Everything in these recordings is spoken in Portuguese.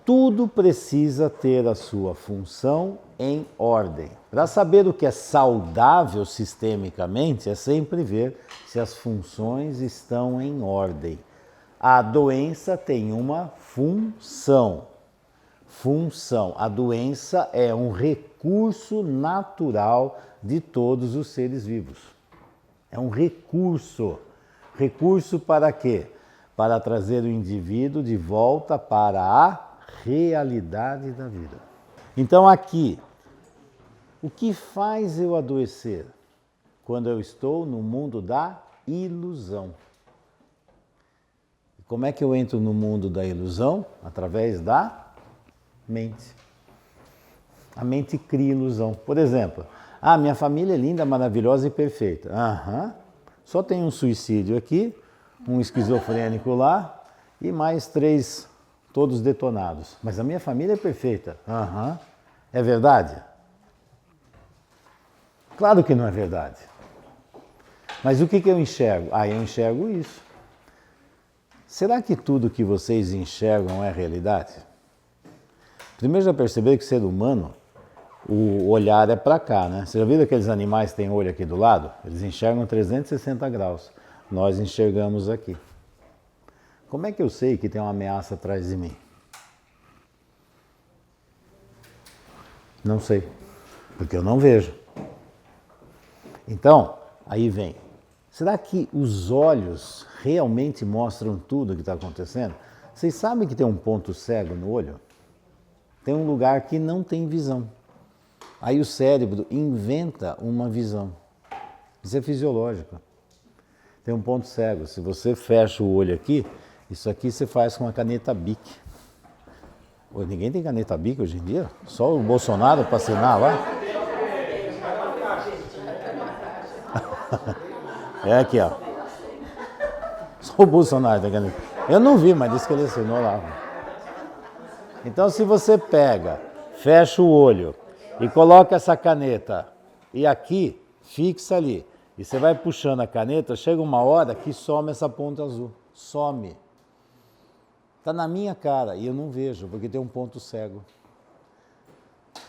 tudo precisa ter a sua função em ordem. Para saber o que é saudável sistemicamente, é sempre ver se as funções estão em ordem. A doença tem uma função. A doença é um recurso natural de todos os seres vivos. É um recurso. Recurso para quê? Para trazer o indivíduo de volta para a realidade da vida. Então aqui, o que faz eu adoecer? Quando eu estou no mundo da ilusão. Como é que eu entro no mundo da ilusão? Através da mente. A mente cria ilusão. Por exemplo, minha família é linda, maravilhosa e perfeita. Só tem um suicídio aqui, um esquizofrênico lá e mais 3 todos detonados. Mas a minha família é perfeita. É verdade? Claro que não é verdade. Mas o que eu enxergo? Eu enxergo isso. Será que tudo que vocês enxergam é realidade? Primeiro já perceberam que o ser humano, o olhar é para cá, né? Você já viu aqueles animais que têm olho aqui do lado? Eles enxergam 360 graus. Nós enxergamos aqui. Como é que eu sei que tem uma ameaça atrás de mim? Não sei, porque eu não vejo. Então, aí vem. Será que os olhos realmente mostram tudo o que está acontecendo? Vocês sabem que tem um ponto cego no olho? Tem um lugar que não tem visão. Aí o cérebro inventa uma visão. Isso é fisiológico. Tem um ponto cego. Se você fecha o olho aqui, isso aqui você faz com a caneta Bic. Ninguém tem caneta Bic hoje em dia? Só o Bolsonaro para assinar lá? É aqui, ó. Só o Bolsonaro tem caneta. Eu não vi, mas disse que ele assinou lá. Então, se você pega, fecha o olho e coloca essa caneta e aqui, fixa ali, e você vai puxando a caneta, chega uma hora que some essa ponta azul. Some. Está na minha cara e eu não vejo, porque tem um ponto cego.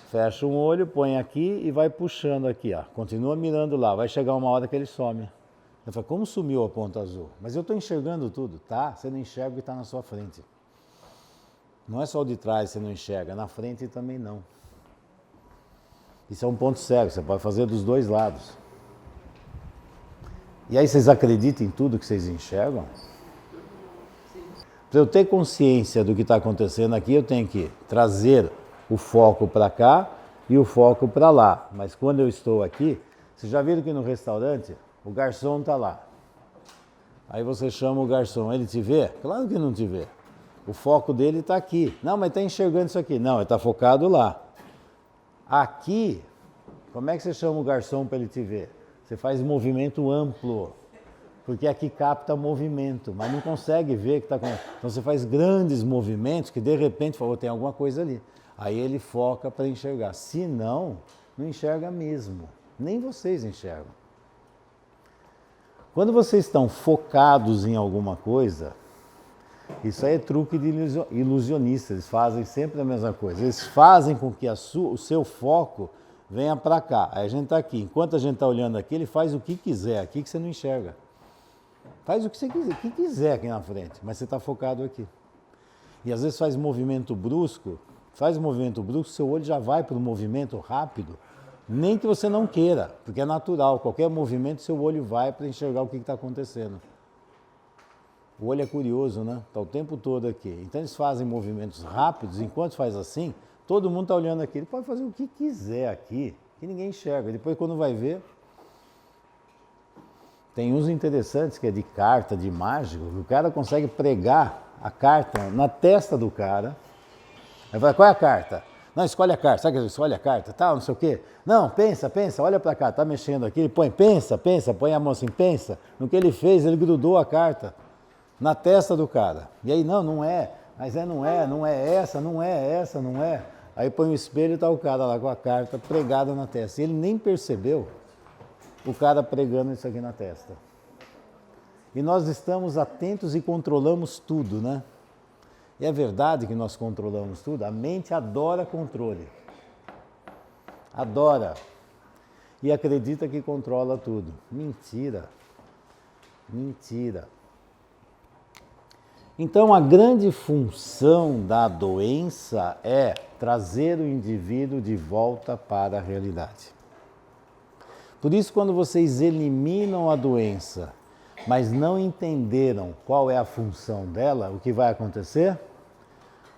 Fecha um olho, põe aqui e vai puxando aqui, ó. Continua mirando lá, vai chegar uma hora que ele some. Eu falo, como sumiu a ponta azul? Mas eu estou enxergando tudo, tá? Você não enxerga o que está na sua frente. Não é só o de trás que você não enxerga, na frente também não. Isso é um ponto cego, você pode fazer dos dois lados. E aí vocês acreditam em tudo que vocês enxergam? Para eu ter consciência do que está acontecendo aqui, eu tenho que trazer o foco para cá e o foco para lá. Mas quando eu estou aqui, vocês já viram que no restaurante o garçom está lá. Aí você chama o garçom, ele te vê? Claro que não te vê. O foco dele está aqui. Não, mas está enxergando isso aqui. Não, ele está focado lá. Aqui, como é que você chama o garçom para ele te ver? Você faz movimento amplo, porque aqui capta movimento, mas não consegue ver que está com... Então você faz grandes movimentos que de repente fala, tem alguma coisa ali. Aí ele foca para enxergar. Se não, não enxerga mesmo. Nem vocês enxergam. Quando vocês estão focados em alguma coisa, isso aí é truque de ilusionista, eles fazem sempre a mesma coisa. Eles fazem com que o seu foco venha para cá. Aí a gente está aqui. Enquanto a gente está olhando aqui, ele faz o que quiser aqui que você não enxerga. Faz o que você quiser aqui na frente, mas você está focado aqui. E às vezes faz movimento brusco, seu olho já vai para o movimento rápido, nem que você não queira, porque é natural. Qualquer movimento, seu olho vai para enxergar o que está acontecendo. O olho é curioso, né? Está o tempo todo aqui. Então eles fazem movimentos rápidos, enquanto faz assim, todo mundo está olhando aqui. Ele pode fazer o que quiser aqui, que ninguém enxerga. Depois, quando vai ver, tem uns interessantes que é de carta, de mágico, que o cara consegue pregar a carta na testa do cara. Aí fala, qual é a carta? Não, escolhe a carta. Sabe que ele escolhe a carta? Tal, não sei o quê. Não, pensa, olha para cá, tá mexendo aqui. Ele põe, pensa, põe a mão assim, pensa. No que ele fez, ele grudou a carta na testa do cara. E aí, não é. Mas não é essa. Aí põe o espelho e tá o cara lá com a carta pregada na testa. E ele nem percebeu o cara pregando isso aqui na testa. E nós estamos atentos e controlamos tudo, né? E é verdade que nós controlamos tudo? A mente adora controle. Adora. E acredita que controla tudo. Mentira. Mentira. Então, a grande função da doença é trazer o indivíduo de volta para a realidade. Por isso, quando vocês eliminam a doença, mas não entenderam qual é a função dela, o que vai acontecer?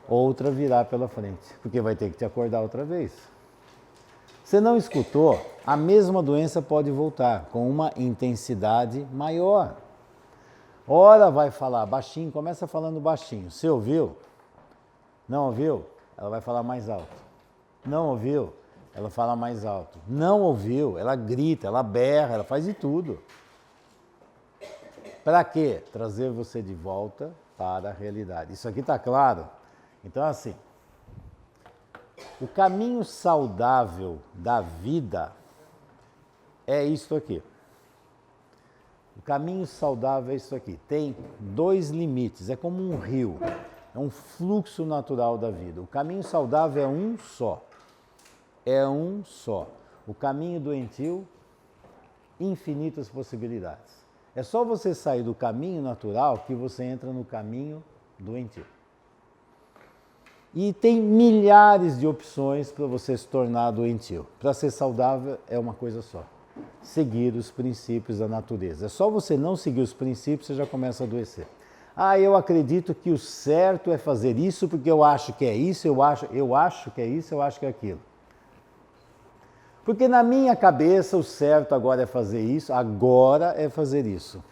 Outra virá pela frente, porque vai ter que te acordar outra vez. Você não escutou, a mesma doença pode voltar com uma intensidade maior. Ora vai falar baixinho, começa falando baixinho. Você ouviu? Não ouviu? Ela vai falar mais alto. Não ouviu? Ela fala mais alto. Não ouviu? Ela grita, ela berra, ela faz de tudo. Para quê? Trazer você de volta para a realidade. Isso aqui está claro? Então, assim, o caminho saudável da vida é isso aqui. O caminho saudável é isso aqui. Tem 2 limites, é como um rio, é um fluxo natural da vida. O caminho saudável é um só. É um só. O caminho doentio, infinitas possibilidades. É só você sair do caminho natural que você entra no caminho doentio. E tem milhares de opções para você se tornar doentio. Para ser saudável é uma coisa só. Seguir os princípios da natureza. É só você não seguir os princípios, você já começa a adoecer. Ah, eu acredito que o certo é fazer isso porque eu acho que é isso, eu acho que é isso, eu acho que é aquilo. Porque na minha cabeça o certo agora é fazer isso, agora é fazer isso.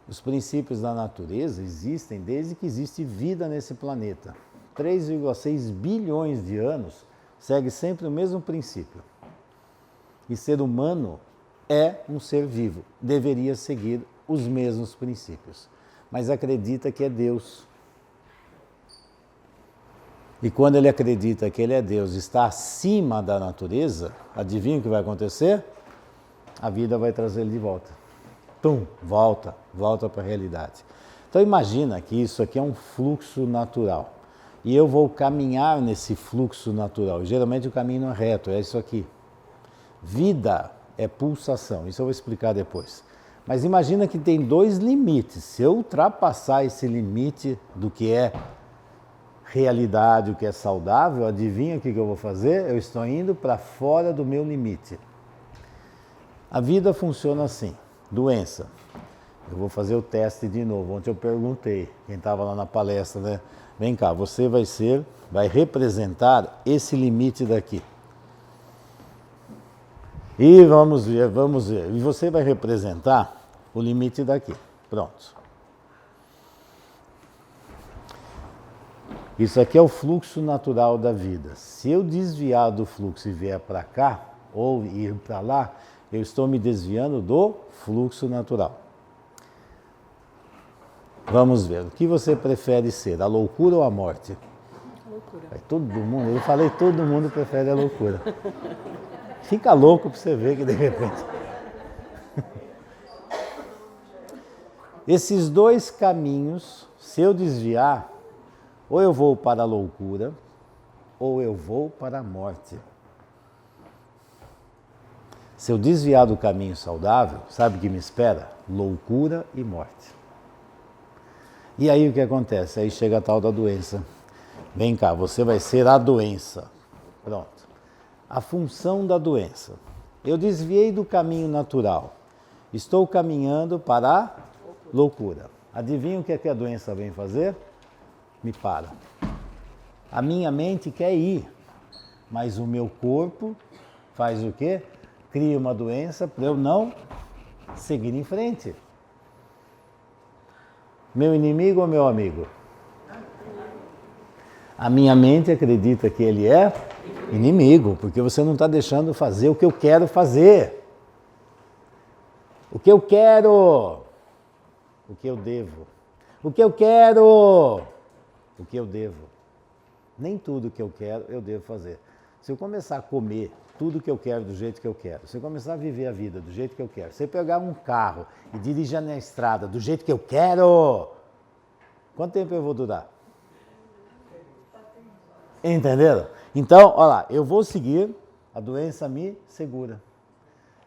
Os princípios da natureza existem desde que existe vida nesse planeta. 3,6 bilhões de anos segue sempre o mesmo princípio. E ser humano é um ser vivo, deveria seguir os mesmos princípios, mas acredita que é Deus. E quando ele acredita que ele é Deus, está acima da natureza, adivinha o que vai acontecer? A vida vai trazer ele de volta. Pum, volta para a realidade. Então imagina que isso aqui é um fluxo natural. E eu vou caminhar nesse fluxo natural. Geralmente o caminho não é reto, é isso aqui. Vida é pulsação, isso eu vou explicar depois. Mas imagina que tem 2 limites. Se eu ultrapassar esse limite do que é realidade, o que é saudável, adivinha o que eu vou fazer? Eu estou indo para fora do meu limite. A vida funciona assim. Doença. Eu vou fazer o teste de novo. Ontem eu perguntei, quem estava lá na palestra, né? Vem cá, você vai representar esse limite daqui. E vamos ver. E você vai representar o limite daqui. Pronto. Isso aqui é o fluxo natural da vida. Se eu desviar do fluxo e vier para cá, ou ir para lá, eu estou me desviando do fluxo natural. Vamos ver. O que você prefere ser, a loucura ou a morte? Loucura. Eu falei todo mundo prefere a loucura. Fica louco para você ver que de repente... Esses 2 caminhos, se eu desviar, ou eu vou para a loucura, ou eu vou para a morte. Se eu desviar do caminho saudável, sabe o que me espera? Loucura e morte. E aí o que acontece? Aí chega a tal da doença. Vem cá, você vai ser a doença. Pronto. A função da doença. Eu desviei do caminho natural. Estou caminhando para a loucura. Adivinha o que a doença vem fazer? Me para. A minha mente quer ir, mas o meu corpo faz o quê? Cria uma doença para eu não seguir em frente. Meu inimigo ou meu amigo? A minha mente acredita que ele é inimigo, porque você não está deixando fazer o que eu quero fazer. O que eu quero, o que eu devo. O que eu quero, o que eu devo. Nem tudo que eu quero eu devo fazer. Se eu começar a comer tudo que eu quero do jeito que eu quero, se eu começar a viver a vida do jeito que eu quero, se eu pegar um carro e dirigir na estrada do jeito que eu quero, quanto tempo eu vou durar? Entenderam? Então, olha lá, eu vou seguir, a doença me segura.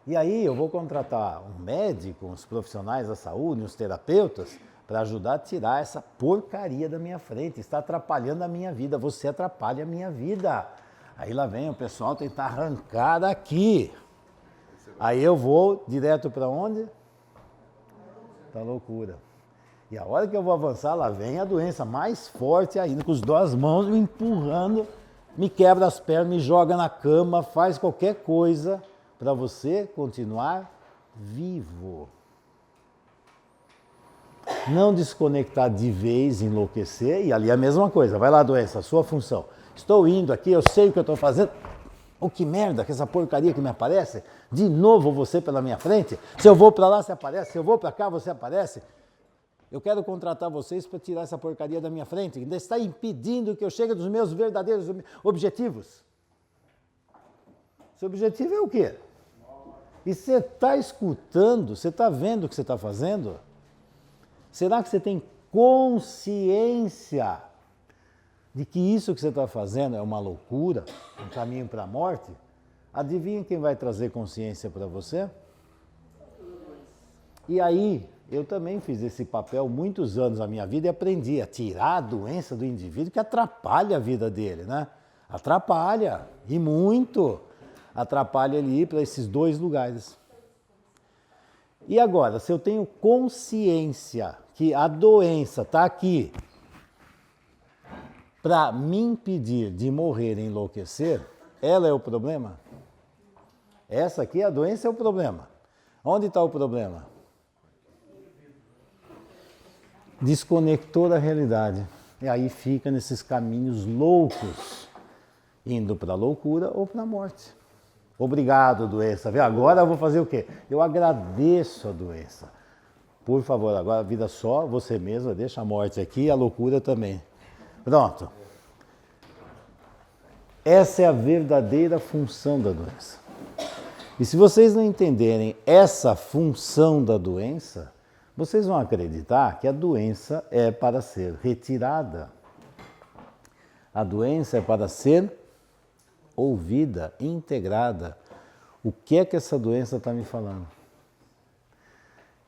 E aí eu vou contratar um médico, uns profissionais da saúde, uns terapeutas, para ajudar a tirar essa porcaria da minha frente. Está atrapalhando a minha vida, você atrapalha a minha vida. Aí lá vem o pessoal tentar arrancar daqui. Aí eu vou direto para onde? Para a loucura. E a hora que eu vou avançar, lá vem a doença mais forte ainda, com as duas mãos me empurrando, me quebra as pernas, me joga na cama, faz qualquer coisa para você continuar vivo. Não desconectar de vez, enlouquecer, e ali é a mesma coisa. Vai lá, doença, sua função. Estou indo aqui, eu sei o que eu estou fazendo. Oh, que merda, que essa porcaria que me aparece. De novo você pela minha frente. Se eu vou para lá, você aparece. Se eu vou para cá, você aparece. Eu quero contratar vocês para tirar essa porcaria da minha frente. Ainda está impedindo que eu chegue dos meus verdadeiros objetivos. Seu objetivo é o quê? E você está escutando, você está vendo o que você está fazendo? Será que você tem consciência de que isso que você está fazendo é uma loucura, um caminho para a morte? Adivinha quem vai trazer consciência para você? E aí, eu também fiz esse papel muitos anos na minha vida e aprendi a tirar a doença do indivíduo que atrapalha a vida dele, né? Atrapalha, e muito. Atrapalha ele ir para esses dois lugares. E agora, se eu tenho consciência que a doença está aqui para me impedir de morrer e enlouquecer, ela é o problema? Essa aqui, a doença é o problema. Onde está o problema? Desconectou da realidade. E aí fica nesses caminhos loucos, indo para a loucura ou para a morte. Obrigado, doença. Agora eu vou fazer o quê? Eu agradeço a doença. Por favor, agora a vida só, você mesma, deixa a morte aqui e a loucura também. Pronto. Essa é a verdadeira função da doença. E se vocês não entenderem essa função da doença, vocês vão acreditar que a doença é para ser retirada. A doença é para ser ouvida, integrada. O que é que essa doença está me falando?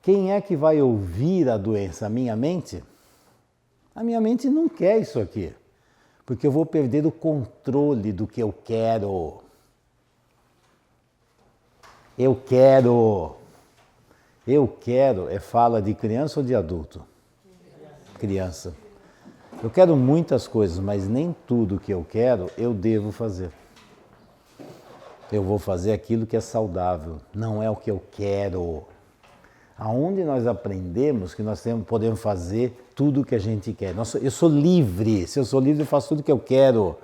Quem é que vai ouvir a doença? A minha mente? A minha mente não quer isso aqui, porque eu vou perder o controle do que eu quero. Eu quero é fala de criança ou de adulto? Criança. Eu quero muitas coisas, mas nem tudo que eu quero eu devo fazer. Eu vou fazer aquilo que é saudável, não é o que eu quero. Aonde nós aprendemos que nós podemos fazer tudo o que a gente quer. Eu sou livre, se eu sou livre eu faço tudo o que eu quero.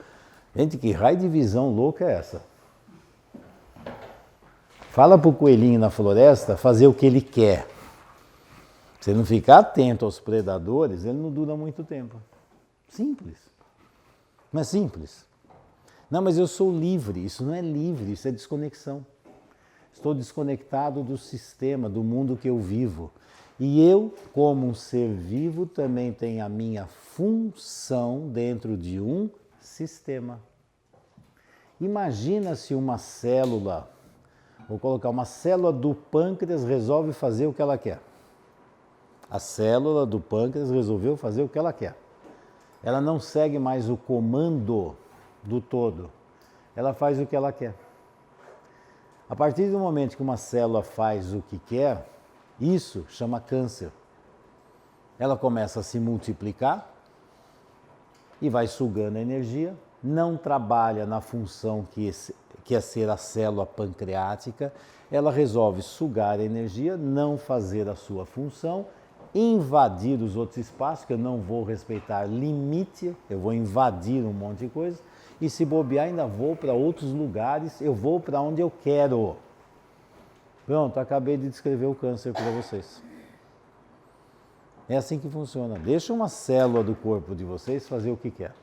Gente, que raio de visão louca é essa? Fala para o coelhinho na floresta fazer o que ele quer. Se ele não ficar atento aos predadores, ele não dura muito tempo. Simples. Não é simples? Não, mas eu sou livre. Isso não é livre, isso é desconexão. Estou desconectado do sistema, do mundo que eu vivo. E eu, como um ser vivo, também tenho a minha função dentro de um sistema. Imagina se uma célula, vou colocar uma célula do pâncreas resolve fazer o que ela quer. A célula do pâncreas resolveu fazer o que ela quer. Ela não segue mais o comando do todo. Ela faz o que ela quer. A partir do momento que uma célula faz o que quer, isso chama câncer. Ela começa a se multiplicar e vai sugando a energia, não trabalha na função que é ser a célula pancreática, ela resolve sugar a energia, não fazer a sua função, invadir os outros espaços, que eu não vou respeitar limite, eu vou invadir um monte de coisa, e se bobear ainda vou para outros lugares, eu vou para onde eu quero. Pronto, acabei de descrever o câncer para vocês. É assim que funciona. Deixa uma célula do corpo de vocês fazer o que quer.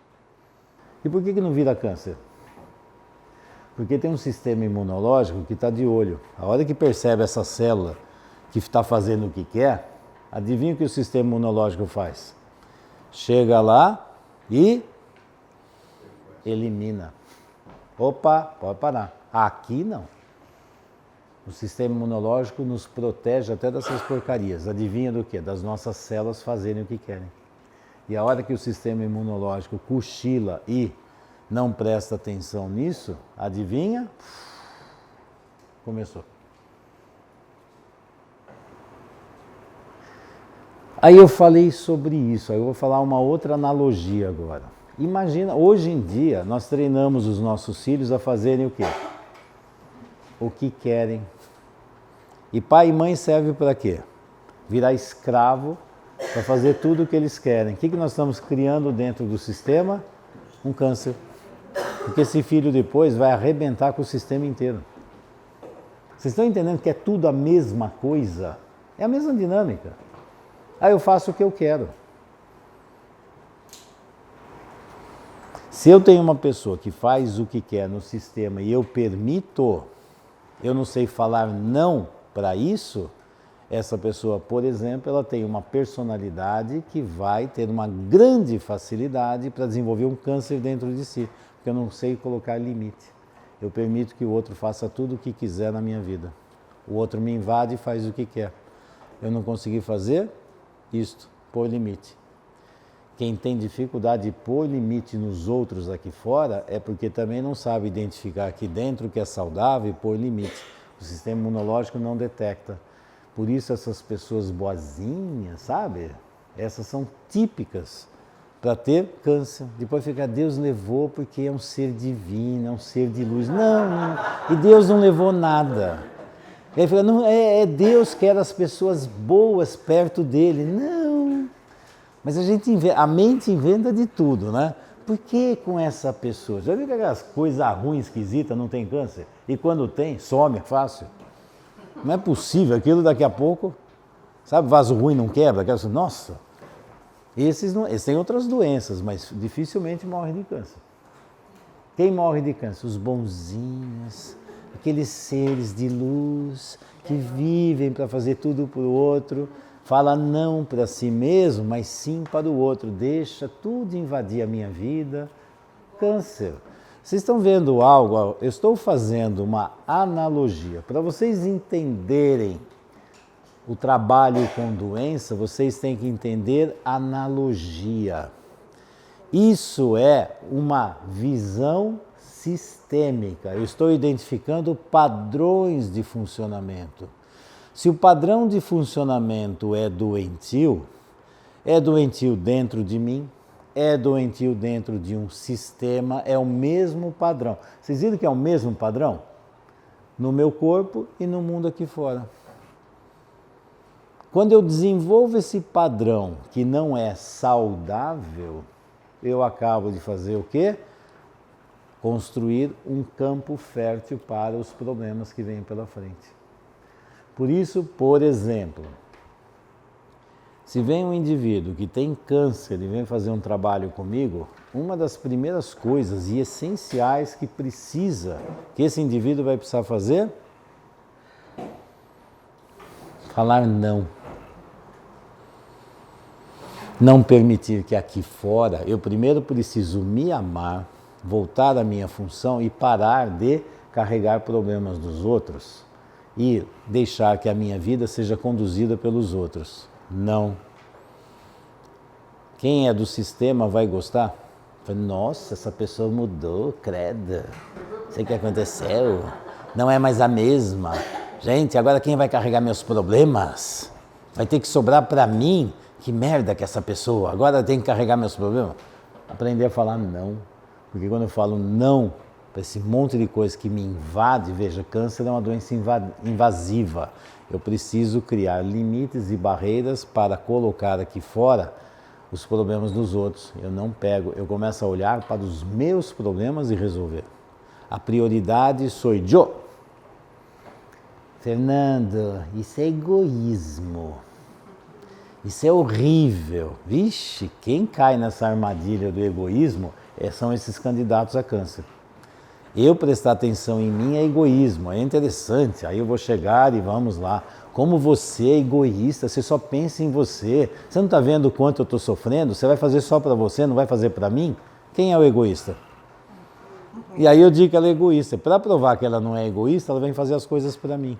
E por que não vira câncer? Porque tem um sistema imunológico que está de olho. A hora que percebe essa célula que está fazendo o que quer, adivinha o que o sistema imunológico faz? Chega lá e elimina. Opa, pode parar. Aqui não. O sistema imunológico nos protege até dessas porcarias. Adivinha do quê? Das nossas células fazerem o que querem. E a hora que o sistema imunológico cochila e não presta atenção nisso, adivinha? Começou. Aí eu falei sobre isso, aí eu vou falar uma outra analogia agora. Imagina, hoje em dia, nós treinamos os nossos filhos a fazerem o quê? O que querem. E pai e mãe serve para quê? Virar escravo para fazer tudo o que eles querem. O que nós estamos criando dentro do sistema? Um câncer. Porque esse filho depois vai arrebentar com o sistema inteiro. Vocês estão entendendo que é tudo a mesma coisa? É a mesma dinâmica. Aí eu faço o que eu quero. Se eu tenho uma pessoa que faz o que quer no sistema e eu permito, eu não sei falar não para isso, essa pessoa, por exemplo, ela tem uma personalidade que vai ter uma grande facilidade para desenvolver um câncer dentro de si, porque eu não sei colocar limite. Eu permito que o outro faça tudo o que quiser na minha vida. O outro me invade e faz o que quer. Eu não consegui fazer isto, pôr limite. Quem tem dificuldade de pôr limite nos outros aqui fora é porque também não sabe identificar aqui dentro o que é saudável e pôr limite. O sistema imunológico não detecta. Por isso essas pessoas boazinhas, sabe? Essas são típicas para ter câncer. Depois fica, Deus levou porque é um ser divino, é um ser de luz. Não, e Deus não levou nada. Ele fica, não, Deus quer as pessoas boas perto dele. Não. Mas a mente inventa de tudo, né? Por que com essa pessoa? Já viu que aquelas coisas ruins, esquisitas, não tem câncer? E quando tem, some fácil. Não é possível, aquilo daqui a pouco, sabe, vaso ruim não quebra, nossa, esses têm outras doenças, mas dificilmente morrem de câncer. Quem morre de câncer? Os bonzinhos, aqueles seres de luz que vivem para fazer tudo para o outro, fala não para si mesmo, mas sim para o outro, deixa tudo invadir a minha vida. Câncer. Vocês estão vendo algo? Eu estou fazendo uma analogia. Para vocês entenderem o trabalho com doença, vocês têm que entender analogia. Isso é uma visão sistêmica. Eu estou identificando padrões de funcionamento. Se o padrão de funcionamento é doentio dentro de mim, é doentio dentro de um sistema, é o mesmo padrão. Vocês viram que é o mesmo padrão? No meu corpo e no mundo aqui fora. Quando eu desenvolvo esse padrão que não é saudável, eu acabo de fazer o quê? Construir um campo fértil para os problemas que vêm pela frente. Por isso, por exemplo, se vem um indivíduo que tem câncer e vem fazer um trabalho comigo, uma das primeiras coisas e essenciais que esse indivíduo vai precisar fazer, falar não. Não permitir que aqui fora, eu primeiro preciso me amar, voltar à minha função e parar de carregar problemas dos outros e deixar que a minha vida seja conduzida pelos outros. Não. Quem é do sistema vai gostar? Nossa, essa pessoa mudou, credo. Sei o que aconteceu. Não é mais a mesma. Gente, agora quem vai carregar meus problemas? Vai ter que sobrar para mim. Que merda que essa pessoa. Agora tem que carregar meus problemas. Aprender a falar não. Porque quando eu falo não para esse monte de coisa que me invade, veja, câncer é uma doença invasiva. Eu preciso criar limites e barreiras para colocar aqui fora os problemas dos outros. Eu não pego, eu começo a olhar para os meus problemas e resolver. A prioridade sou eu. Fernando, isso é egoísmo. Isso é horrível. Vixe, quem cai nessa armadilha do egoísmo são esses candidatos a câncer. Eu prestar atenção em mim é egoísmo, é interessante. Aí eu vou chegar e vamos lá. Como você é egoísta, você só pensa em você. Você não está vendo o quanto eu estou sofrendo? Você vai fazer só para você, não vai fazer para mim? Quem é o egoísta? E aí eu digo que ela é egoísta. Para provar que ela não é egoísta, ela vem fazer as coisas para mim.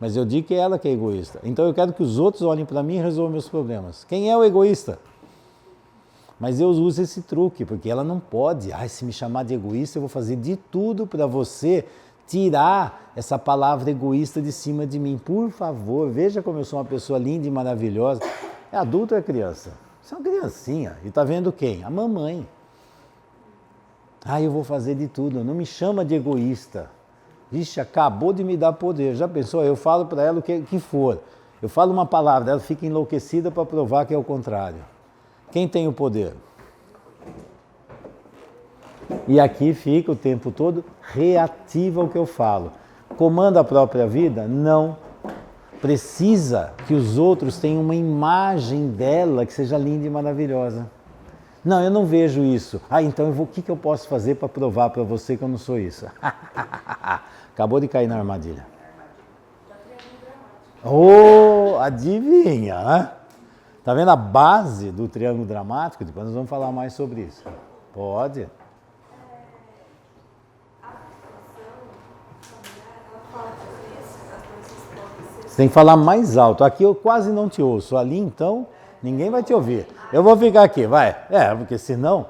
Mas eu digo que é ela que é egoísta. Então eu quero que os outros olhem para mim e resolvam meus problemas. Quem é o egoísta? Mas eu uso esse truque, porque ela não pode. Ai, se me chamar de egoísta, eu vou fazer de tudo para você tirar essa palavra egoísta de cima de mim. Por favor, veja como eu sou uma pessoa linda e maravilhosa. É adulto ou é criança? Você é uma criancinha. E está vendo quem? A mamãe. Ai, eu vou fazer de tudo. Não me chama de egoísta. Vixe, acabou de me dar poder. Já pensou? Eu falo para ela o que for. Eu falo uma palavra, ela fica enlouquecida para provar que é o contrário. Quem tem o poder? E aqui fica o tempo todo reativa ao que eu falo. Comanda a própria vida? Não. Precisa que os outros tenham uma imagem dela que seja linda e maravilhosa. Não, eu não vejo isso. Ah, então o que eu posso fazer para provar para você que eu não sou isso? Acabou de cair na armadilha. Oh, adivinha, né? Tá vendo a base do triângulo dramático? Depois nós vamos falar mais sobre isso. Pode. Você tem que falar mais alto. Aqui eu quase não te ouço. Ali então, ninguém vai te ouvir. Eu vou ficar aqui, vai. Porque senão...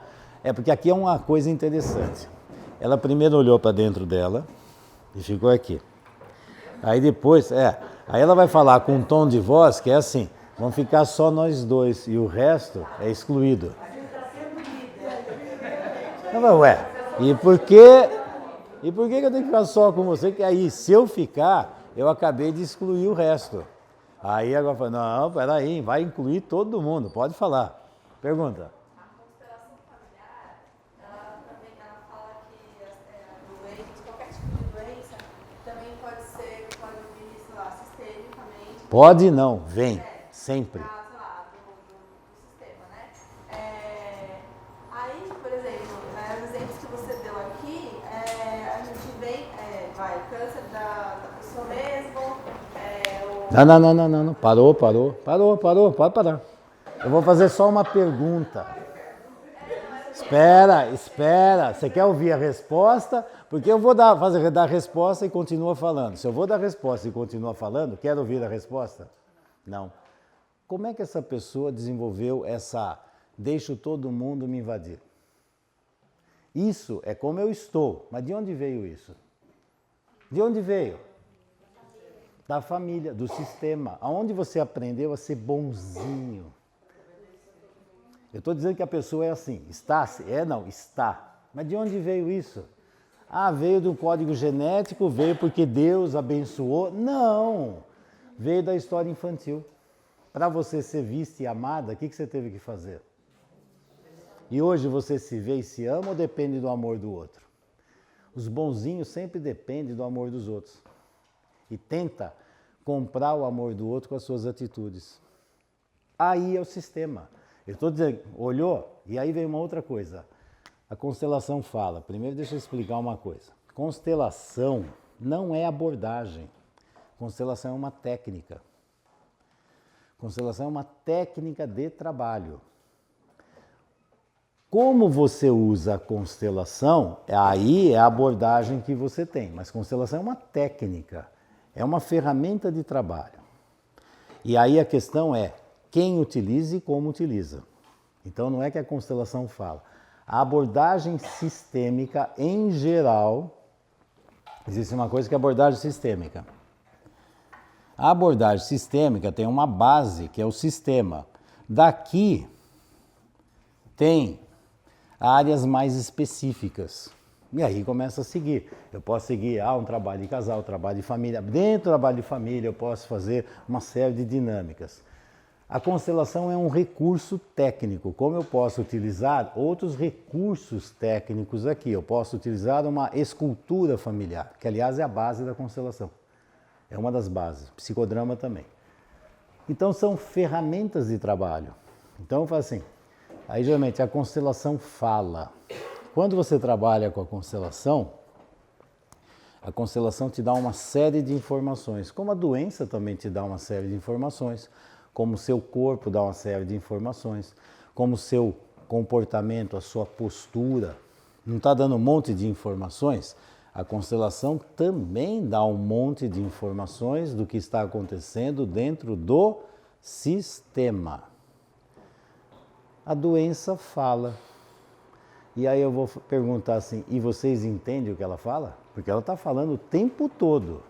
porque aqui é uma coisa interessante. Ela primeiro olhou para dentro dela e ficou aqui. Aí depois, aí ela vai falar com um tom de voz que é assim, vão ficar só nós dois e o resto é excluído. Não, e por que eu tenho que ficar só com você? Que aí, se eu ficar, eu acabei de excluir o resto. Aí agora fala, não, peraí, vai incluir todo mundo, pode falar. Pergunta. Pode não, vem, sempre. Do sistema, né? Aí, por exemplo, os exemplos que você deu aqui, a gente vem, câncer da pessoa mesmo, Não, parou, pode parar. Eu vou fazer só uma pergunta. Espera, você quer ouvir a resposta? Porque eu vou dar a resposta e continua falando. Se eu vou dar a resposta e continua falando, quer ouvir a resposta? Não. Como é que essa pessoa desenvolveu deixo todo mundo me invadir? Isso é como eu estou, mas de onde veio isso? De onde veio? Da família, do sistema. Aonde você aprendeu a ser bonzinho? Eu estou dizendo que a pessoa é assim, está? Não, está. Mas de onde veio isso? Veio do código genético, veio porque Deus abençoou. Não! Veio da história infantil. Para você ser vista e amada, o que você teve que fazer? E hoje você se vê e se ama ou depende do amor do outro? Os bonzinhos sempre dependem do amor dos outros. E tenta comprar o amor do outro com as suas atitudes. Aí é o sistema. Eu estou dizendo, olhou? E aí vem uma outra coisa. A constelação fala. Primeiro deixa eu explicar uma coisa. Constelação não é abordagem. Constelação é uma técnica. Constelação é uma técnica de trabalho. Como você usa a constelação, aí é a abordagem que você tem. Mas constelação é uma técnica, é uma ferramenta de trabalho. E aí a questão é quem utiliza e como utiliza. Então não é que a constelação fala. A abordagem sistêmica, em geral, existe uma coisa que é abordagem sistêmica. A abordagem sistêmica tem uma base, que é o sistema. Daqui tem áreas mais específicas. E aí começa a seguir. Eu posso seguir um trabalho de casal, trabalho de família. Dentro do trabalho de família eu posso fazer uma série de dinâmicas. A constelação é um recurso técnico. Como eu posso utilizar outros recursos técnicos aqui? Eu posso utilizar uma escultura familiar, que aliás é a base da constelação. É uma das bases. Psicodrama também. Então são ferramentas de trabalho. Então eu falo assim, aí geralmente a constelação fala. Quando você trabalha com a constelação te dá uma série de informações. Como a doença também te dá uma série de informações. Como o seu corpo dá uma série de informações. Como o seu comportamento, a sua postura Não está dando um monte de informações? A constelação também dá um monte de informações do que está acontecendo dentro do sistema. A doença fala. E aí eu vou perguntar assim, e vocês entendem o que ela fala? Porque ela está falando o tempo todo.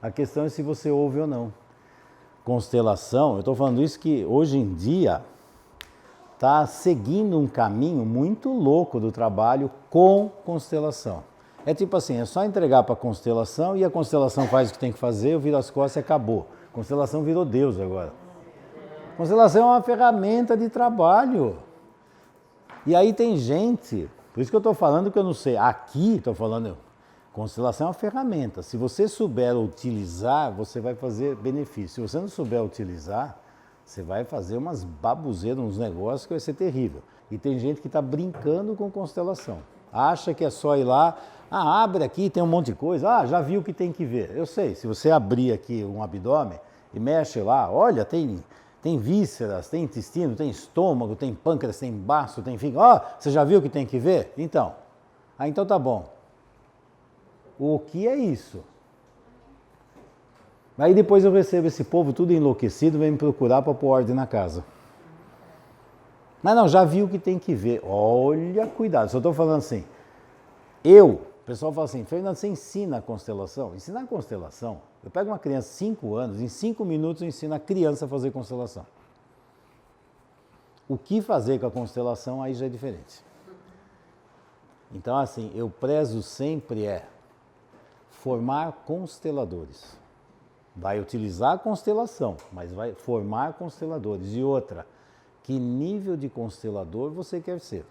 A questão é se você ouve ou não. Constelação, eu estou falando isso que hoje em dia está seguindo um caminho muito louco do trabalho com constelação. É tipo assim, é só entregar para a constelação e a constelação faz o que tem que fazer, eu viro as costas e acabou. Constelação virou Deus agora. Constelação é uma ferramenta de trabalho. E aí tem gente, por isso que eu estou falando que eu não sei, aqui estou falando, constelação é uma ferramenta. Se você souber utilizar, você vai fazer benefício. Se você não souber utilizar, você vai fazer umas babuzeiras, uns negócios que vai ser terrível. E tem gente que está brincando com constelação. Acha que é só ir lá, abre aqui, tem um monte de coisa, já viu o que tem que ver. Eu sei, se você abrir aqui um abdômen e mexe lá, olha, tem vísceras, tem intestino, tem estômago, tem pâncreas, tem baço, tem fígado. Você já viu o que tem que ver? Então. Então tá bom. O que é isso? Aí depois eu recebo esse povo tudo enlouquecido, vem me procurar para pôr ordem na casa. Mas não, já viu o que tem que ver. Olha, cuidado, só estou falando assim. O pessoal fala assim, Fernando, você ensina a constelação? Ensinar a constelação, eu pego uma criança de 5 anos, em 5 minutos eu ensino a criança a fazer constelação. O que fazer com a constelação aí já é diferente. Então assim, eu prezo sempre formar consteladores. Vai utilizar a constelação, mas vai formar consteladores. E outra, que nível de constelador você quer ser?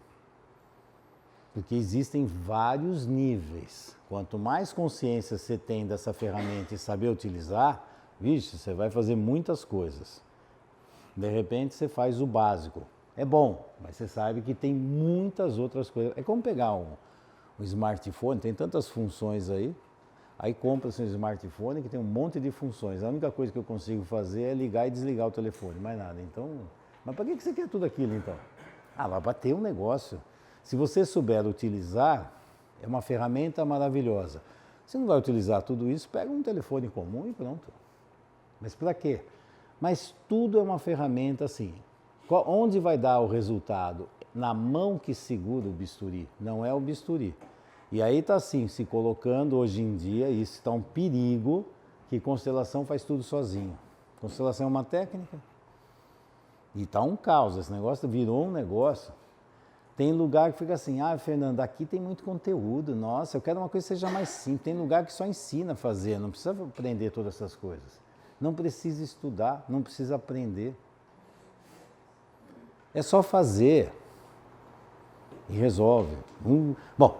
Porque existem vários níveis. Quanto mais consciência você tem dessa ferramenta e saber utilizar, vixe, você vai fazer muitas coisas. De repente você faz o básico. É bom, mas você sabe que tem muitas outras coisas. É como pegar um smartphone, tem tantas funções aí. Aí compra-se um smartphone que tem um monte de funções. A única coisa que eu consigo fazer é ligar e desligar o telefone, mais nada. Então, mas para que você quer tudo aquilo então? Vai bater um negócio. Se você souber utilizar, é uma ferramenta maravilhosa. Você não vai utilizar tudo isso, pega um telefone comum e pronto. Mas para quê? Mas tudo é uma ferramenta assim. Onde vai dar o resultado? Na mão que segura o bisturi, não é o bisturi. E aí está assim, se colocando hoje em dia, isso está um perigo, que constelação faz tudo sozinho. Constelação é uma técnica. E está um caos, esse negócio virou um negócio. Tem lugar que fica assim, Fernando, aqui tem muito conteúdo, nossa, eu quero uma coisa que seja mais simples. Tem lugar que só ensina a fazer, não precisa aprender todas essas coisas. Não precisa estudar, não precisa aprender. É só fazer. E resolve. Bom,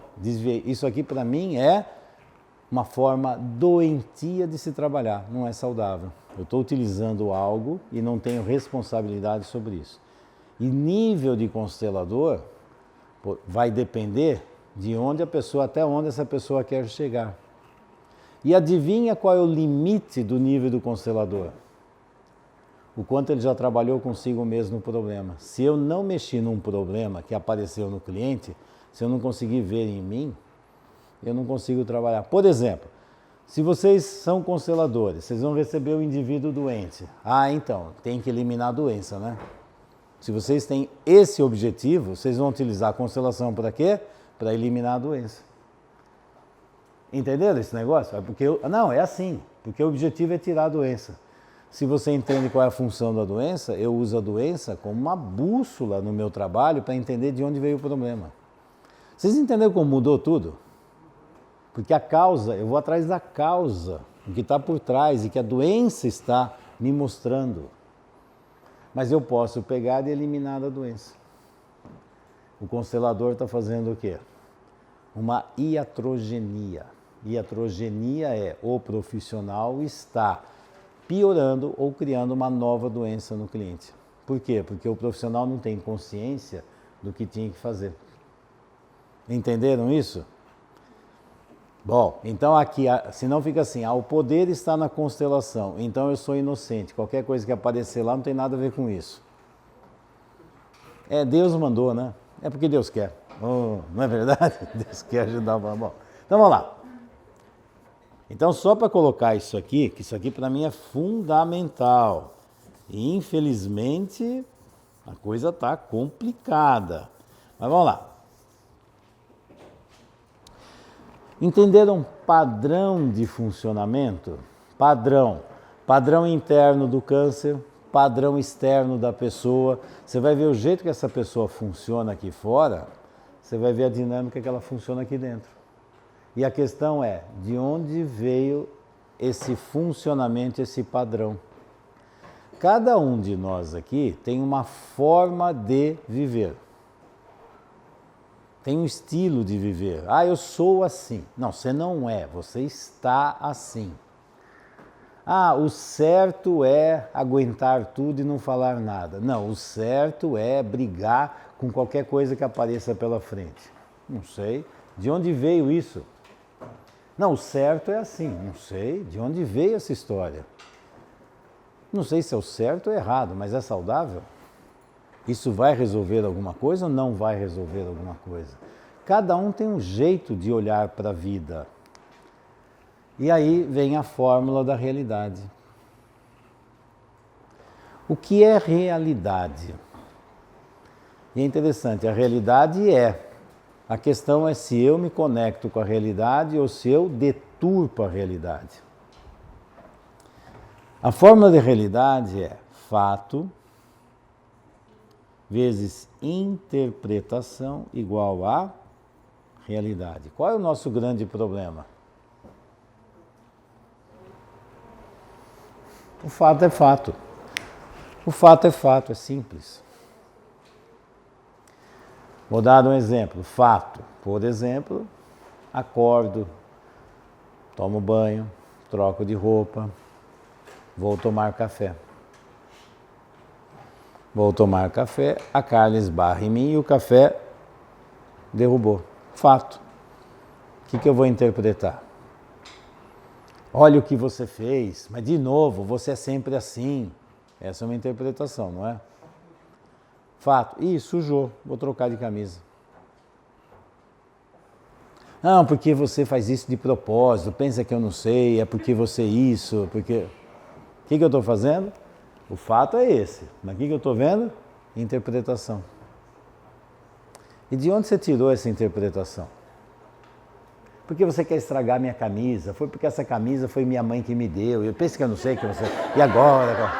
isso aqui para mim é uma forma doentia de se trabalhar, não é saudável. Eu estou utilizando algo e não tenho responsabilidade sobre isso. E nível de constelador vai depender de onde até onde essa pessoa quer chegar. E adivinha qual é o limite do nível do constelador? O quanto ele já trabalhou consigo mesmo no problema. Se eu não mexi num problema que apareceu no cliente, se eu não conseguir ver em mim, eu não consigo trabalhar. Por exemplo, se vocês são consteladores, vocês vão receber o indivíduo doente. Então, tem que eliminar a doença, né? Se vocês têm esse objetivo, vocês vão utilizar a constelação para quê? Para eliminar a doença. Entenderam esse negócio? Não, é assim, porque o objetivo é tirar a doença. Se você entende qual é a função da doença, eu uso a doença como uma bússola no meu trabalho para entender de onde veio o problema. Vocês entenderam como mudou tudo? Porque a causa, eu vou atrás da causa, o que está por trás e que a doença está me mostrando. Mas eu posso pegar e eliminar a doença. O constelador está fazendo o quê? Uma iatrogenia. Iatrogenia é o profissional está piorando ou criando uma nova doença no cliente. Por quê? Porque o profissional não tem consciência do que tinha que fazer. Entenderam isso? Bom, então aqui, senão fica assim, o poder está na constelação, então eu sou inocente, qualquer coisa que aparecer lá não tem nada a ver com isso. Deus mandou, né? É porque Deus quer. Oh, não é verdade? Deus quer ajudar o bom. Então vamos lá. Então só para colocar isso aqui, que isso aqui para mim é fundamental. E infelizmente a coisa está complicada. Mas vamos lá. Entenderam padrão de funcionamento? Padrão interno do câncer, padrão externo da pessoa. Você vai ver o jeito que essa pessoa funciona aqui fora, você vai ver a dinâmica que ela funciona aqui dentro. E a questão é, de onde veio esse funcionamento, esse padrão? Cada um de nós aqui tem uma forma de viver. Tem um estilo de viver. Ah, eu sou assim. Não, você não é, você está assim. Ah, o certo é aguentar tudo e não falar nada. Não, o certo é brigar com qualquer coisa que apareça pela frente. Não sei. De onde veio isso? Não, o certo é assim. Não sei. De onde veio essa história? Não sei se é o certo ou errado, mas é saudável? Isso vai resolver alguma coisa ou não vai resolver alguma coisa? Cada um tem um jeito de olhar para a vida. E aí vem a fórmula da realidade. O que é realidade? E é interessante, a realidade é. A questão é se eu me conecto com a realidade ou se eu deturpo a realidade. A fórmula de realidade é fato vezes interpretação igual a realidade. Qual é o nosso grande problema? O fato é fato. O fato é fato, é simples. Vou dar um exemplo. Fato. Por exemplo, acordo, tomo banho, troco de roupa, vou tomar café. Vou tomar café, a Carla esbarra em mim e o café derrubou. Fato. O que eu vou interpretar? Olha o que você fez, mas de novo, você é sempre assim. Essa é uma interpretação, não é? Fato. Ih, sujou, vou trocar de camisa. Não, porque você faz isso de propósito, pensa que eu não sei, é porque você isso, porque... O que eu estou fazendo? O fato é esse, mas o que eu estou vendo? Interpretação. E de onde você tirou essa interpretação? Porque você quer estragar minha camisa? Foi porque essa camisa foi minha mãe que me deu. Eu penso que eu não sei que você... E agora?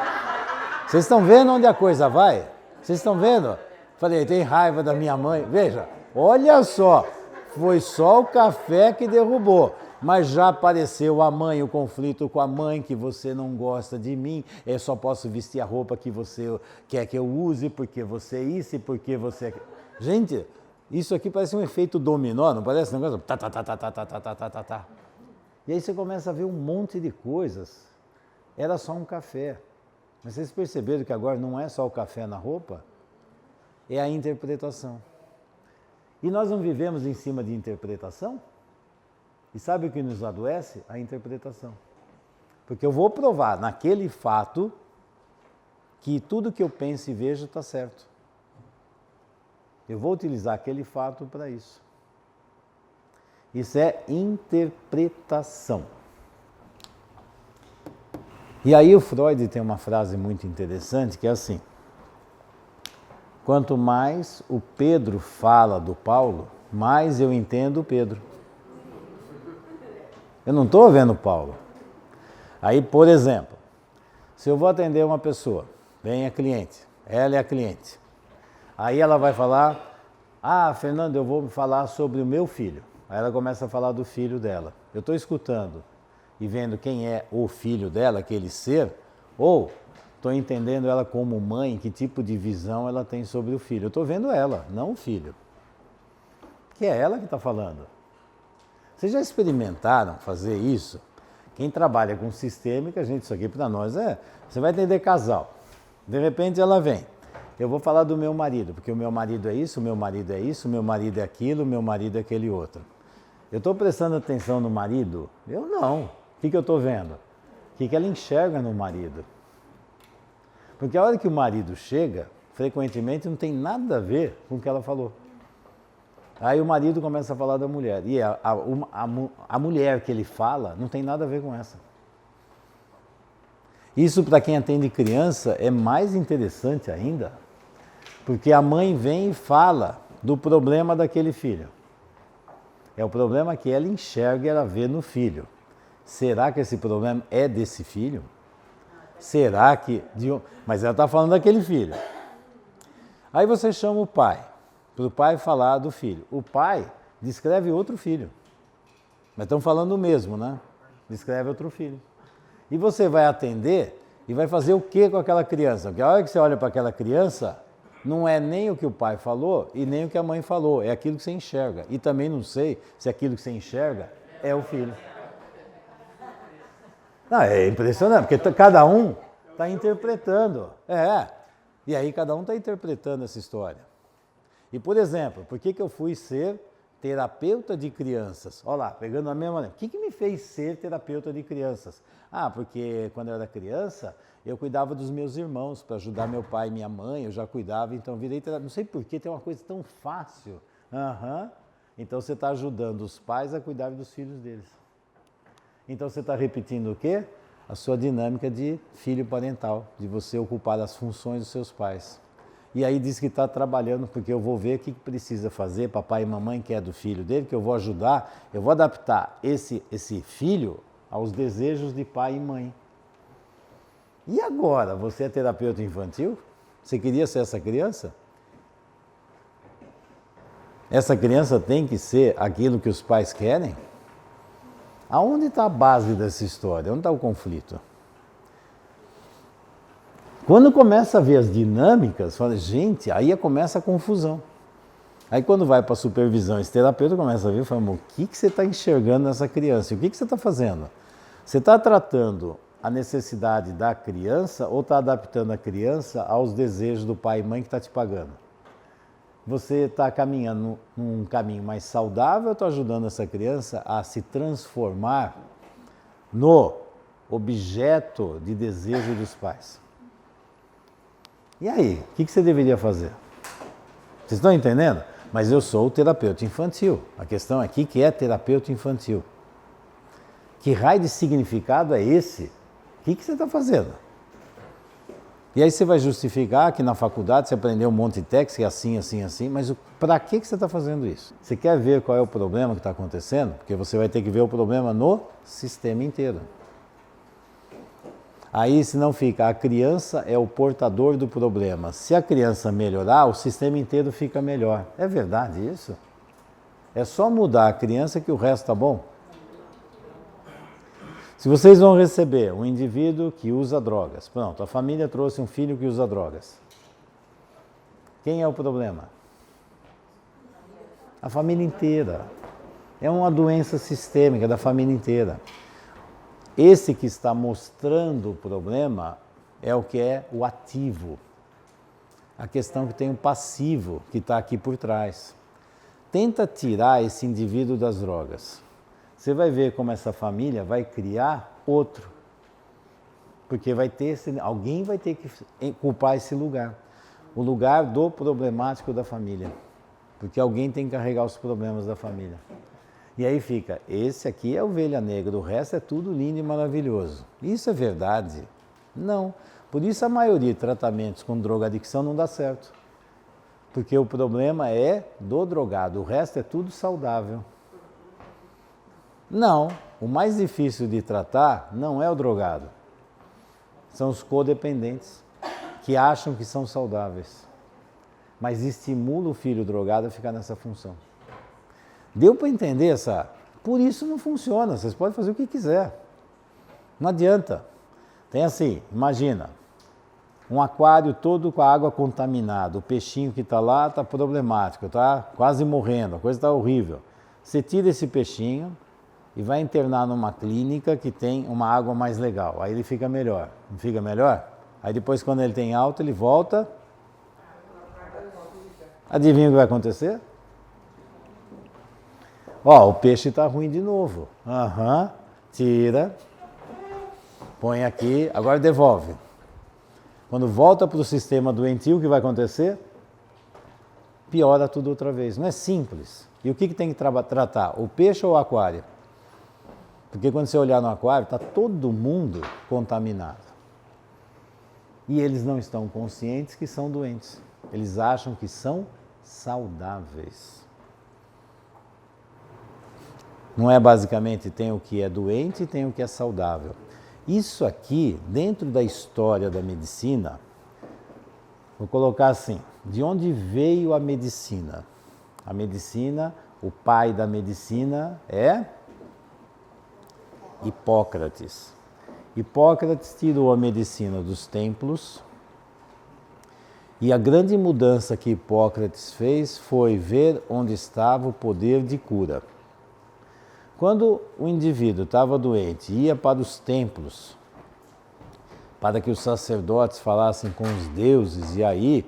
Vocês estão vendo onde a coisa vai? Vocês estão vendo? Falei, tem raiva da minha mãe. Veja, olha só. Foi só o café que derrubou. Mas já apareceu a mãe, o conflito com a mãe, que você não gosta de mim, eu só posso vestir a roupa que você quer que eu use, porque você é isso e porque você... Gente, isso aqui parece um efeito dominó, não parece um negócio? Tá, tá, tá, tá, tá, tá, tá, tá, tá, tá. E aí você começa a ver um monte de coisas. Era só um café. Mas vocês perceberam que agora não é só o café na roupa? É a interpretação. E nós não vivemos em cima de interpretação? E sabe o que nos adoece? A interpretação. Porque eu vou provar naquele fato que tudo que eu penso e vejo está certo. Eu vou utilizar aquele fato para isso. Isso é interpretação. E aí o Freud tem uma frase muito interessante que é assim: quanto mais o Pedro fala do Paulo, mais eu entendo o Pedro. Eu não estou vendo o Paulo. Aí, por exemplo, se eu vou atender uma pessoa, vem a cliente, ela é a cliente. Aí ela vai falar, Fernando, eu vou falar sobre o meu filho. Aí ela começa a falar do filho dela. Eu estou escutando e vendo quem é o filho dela, aquele ser, ou estou entendendo ela como mãe, que tipo de visão ela tem sobre o filho. Eu estou vendo ela, não o filho. Que é ela que está falando. Vocês já experimentaram fazer isso? Quem trabalha com sistêmica, gente, isso aqui para nós é... Você vai atender casal. De repente ela vem. Eu vou falar do meu marido, porque o meu marido é isso, o meu marido é isso, o meu marido é aquilo, o meu marido é aquele outro. Eu estou prestando atenção no marido? Eu não. O que eu estou vendo? O que ela enxerga no marido? Porque a hora que o marido chega, frequentemente não tem nada a ver com o que ela falou. Aí o marido começa a falar da mulher. E a mulher que ele fala não tem nada a ver com essa. Isso, para quem atende criança, é mais interessante ainda, porque a mãe vem e fala do problema daquele filho. É o problema que ela enxerga e ela vê no filho. Será que esse problema é desse filho? Será que... Mas ela está falando daquele filho. Aí você chama o pai, para o pai falar do filho. O pai descreve outro filho. Mas estão falando o mesmo, né? Descreve outro filho. E você vai atender e vai fazer o que com aquela criança? Porque a hora que você olha para aquela criança, não é nem o que o pai falou e nem o que a mãe falou, é aquilo que você enxerga. E também não sei se aquilo que você enxerga é o filho. Não, é impressionante, porque cada um está interpretando. E aí cada um está interpretando essa história. E, por exemplo, por que eu fui ser terapeuta de crianças? Olha lá, pegando a mesma maneira. O que me fez ser terapeuta de crianças? Porque quando eu era criança, eu cuidava dos meus irmãos para ajudar meu pai e minha mãe, eu já cuidava, então virei terapeuta. Não sei por que tem uma coisa tão fácil. Então você está ajudando os pais a cuidar dos filhos deles. Então você está repetindo o quê? A sua dinâmica de filho parental, de você ocupar as funções dos seus pais. E aí diz que está trabalhando, porque eu vou ver o que precisa fazer, papai e mamãe que é do filho dele, que eu vou ajudar, eu vou adaptar esse filho aos desejos de pai e mãe. E agora, você é terapeuta infantil? Você queria ser essa criança? Essa criança tem que ser aquilo que os pais querem? Aonde está a base dessa história? Onde está o conflito? Quando começa a ver as dinâmicas, fala, gente, aí começa a confusão. Aí quando vai para a supervisão, esse terapeuta começa a ver e fala, o que você está enxergando nessa criança? E o que você está fazendo? Você está tratando a necessidade da criança ou está adaptando a criança aos desejos do pai e mãe que está te pagando? Você está caminhando num caminho mais saudável ou está ajudando essa criança a se transformar no objeto de desejo dos pais? E aí, o que você deveria fazer? Vocês estão entendendo? Mas eu sou o terapeuta infantil. A questão aqui que é terapeuta infantil. Que raio de significado é esse? O que você está fazendo? E aí você vai justificar que na faculdade você aprendeu um monte de técnicas, que é assim, assim, assim, mas para que você está fazendo isso? Você quer ver qual é o problema que está acontecendo? Porque você vai ter que ver o problema no sistema inteiro. Aí, se não fica, a criança é o portador do problema. Se a criança melhorar, o sistema inteiro fica melhor. É verdade isso? É só mudar a criança que o resto está bom? Se vocês vão receber um indivíduo que usa drogas, pronto, a família trouxe um filho que usa drogas. Quem é o problema? A família inteira. É uma doença sistêmica da família inteira. Esse que está mostrando o problema é o que é o ativo. A questão que tem um passivo que está aqui por trás. Tenta tirar esse indivíduo das drogas. Você vai ver como essa família vai criar outro. Porque alguém vai ter que ocupar esse lugar. O lugar do problemático da família. Porque alguém tem que carregar os problemas da família. E aí fica, esse aqui é a ovelha negra, o resto é tudo lindo e maravilhoso. Isso é verdade? Não. Por isso a maioria de tratamentos com drogadicção não dá certo. Porque o problema é do drogado, o resto é tudo saudável. Não, o mais difícil de tratar não é o drogado. São os codependentes, que acham que são saudáveis. Mas estimula o filho drogado a ficar nessa função. Deu para entender essa? Por isso não funciona, vocês podem fazer o que quiser. Não adianta. Tem assim, imagina, um aquário todo com a água contaminada, o peixinho que está lá está problemático, está quase morrendo, a coisa está horrível. Você tira esse peixinho e vai internar numa clínica que tem uma água mais legal, aí ele fica melhor. Não fica melhor? Aí depois quando ele tem alta, ele volta. Adivinha o que vai acontecer? O peixe está ruim de novo. Tira, põe aqui, agora devolve. Quando volta para o sistema doentio, o que vai acontecer? piora tudo outra vez. Não é simples. E o que tem que tratar? O peixe ou o aquário? Porque quando você olhar no aquário, está todo mundo contaminado. E eles não estão conscientes que são doentes. Eles acham que são saudáveis. Não é basicamente tem o que é doente e tem o que é saudável. Isso aqui, dentro da história da medicina, vou colocar assim, de onde veio a medicina? A medicina, o pai da medicina é Hipócrates. Hipócrates tirou a medicina dos templos e a grande mudança que Hipócrates fez foi ver onde estava o poder de cura. Quando o indivíduo estava doente, ia para os templos, para que os sacerdotes falassem com os deuses, e aí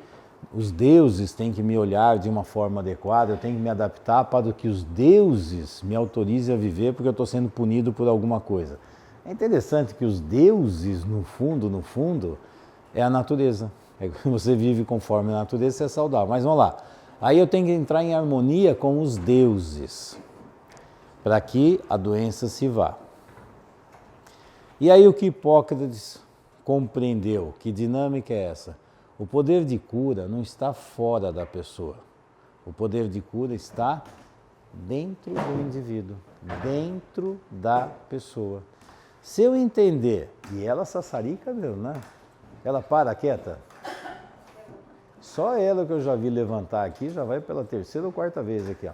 os deuses têm que me olhar de uma forma adequada, eu tenho que me adaptar para que os deuses me autorizem a viver, porque eu estou sendo punido por alguma coisa. É interessante que os deuses, no fundo, é a natureza. É que você vive conforme a natureza, você é saudável. Mas vamos lá. Aí eu tenho que entrar em harmonia com os deuses, para que a doença se vá. E aí o que Hipócrates compreendeu? Que dinâmica é essa? O poder de cura não está fora da pessoa. O poder de cura está dentro do indivíduo, dentro da pessoa. Se eu entender, e ela sassarica mesmo, né? Ela para quieta. Só ela que eu já vi levantar aqui, já vai pela terceira ou quarta vez aqui, ó.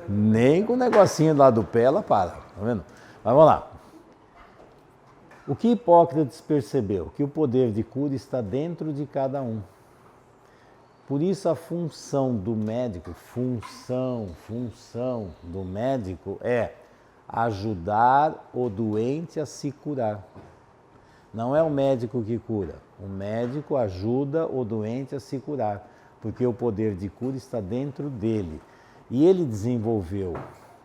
Nem com o negocinho lá do pé ela para, tá vendo? Mas vamos lá. O que Hipócrates percebeu? Que o poder de cura está dentro de cada um. Por isso a função do médico, função do médico é ajudar o doente a se curar. Não é o médico que cura, o médico ajuda o doente a se curar, porque o poder de cura está dentro dele. E ele desenvolveu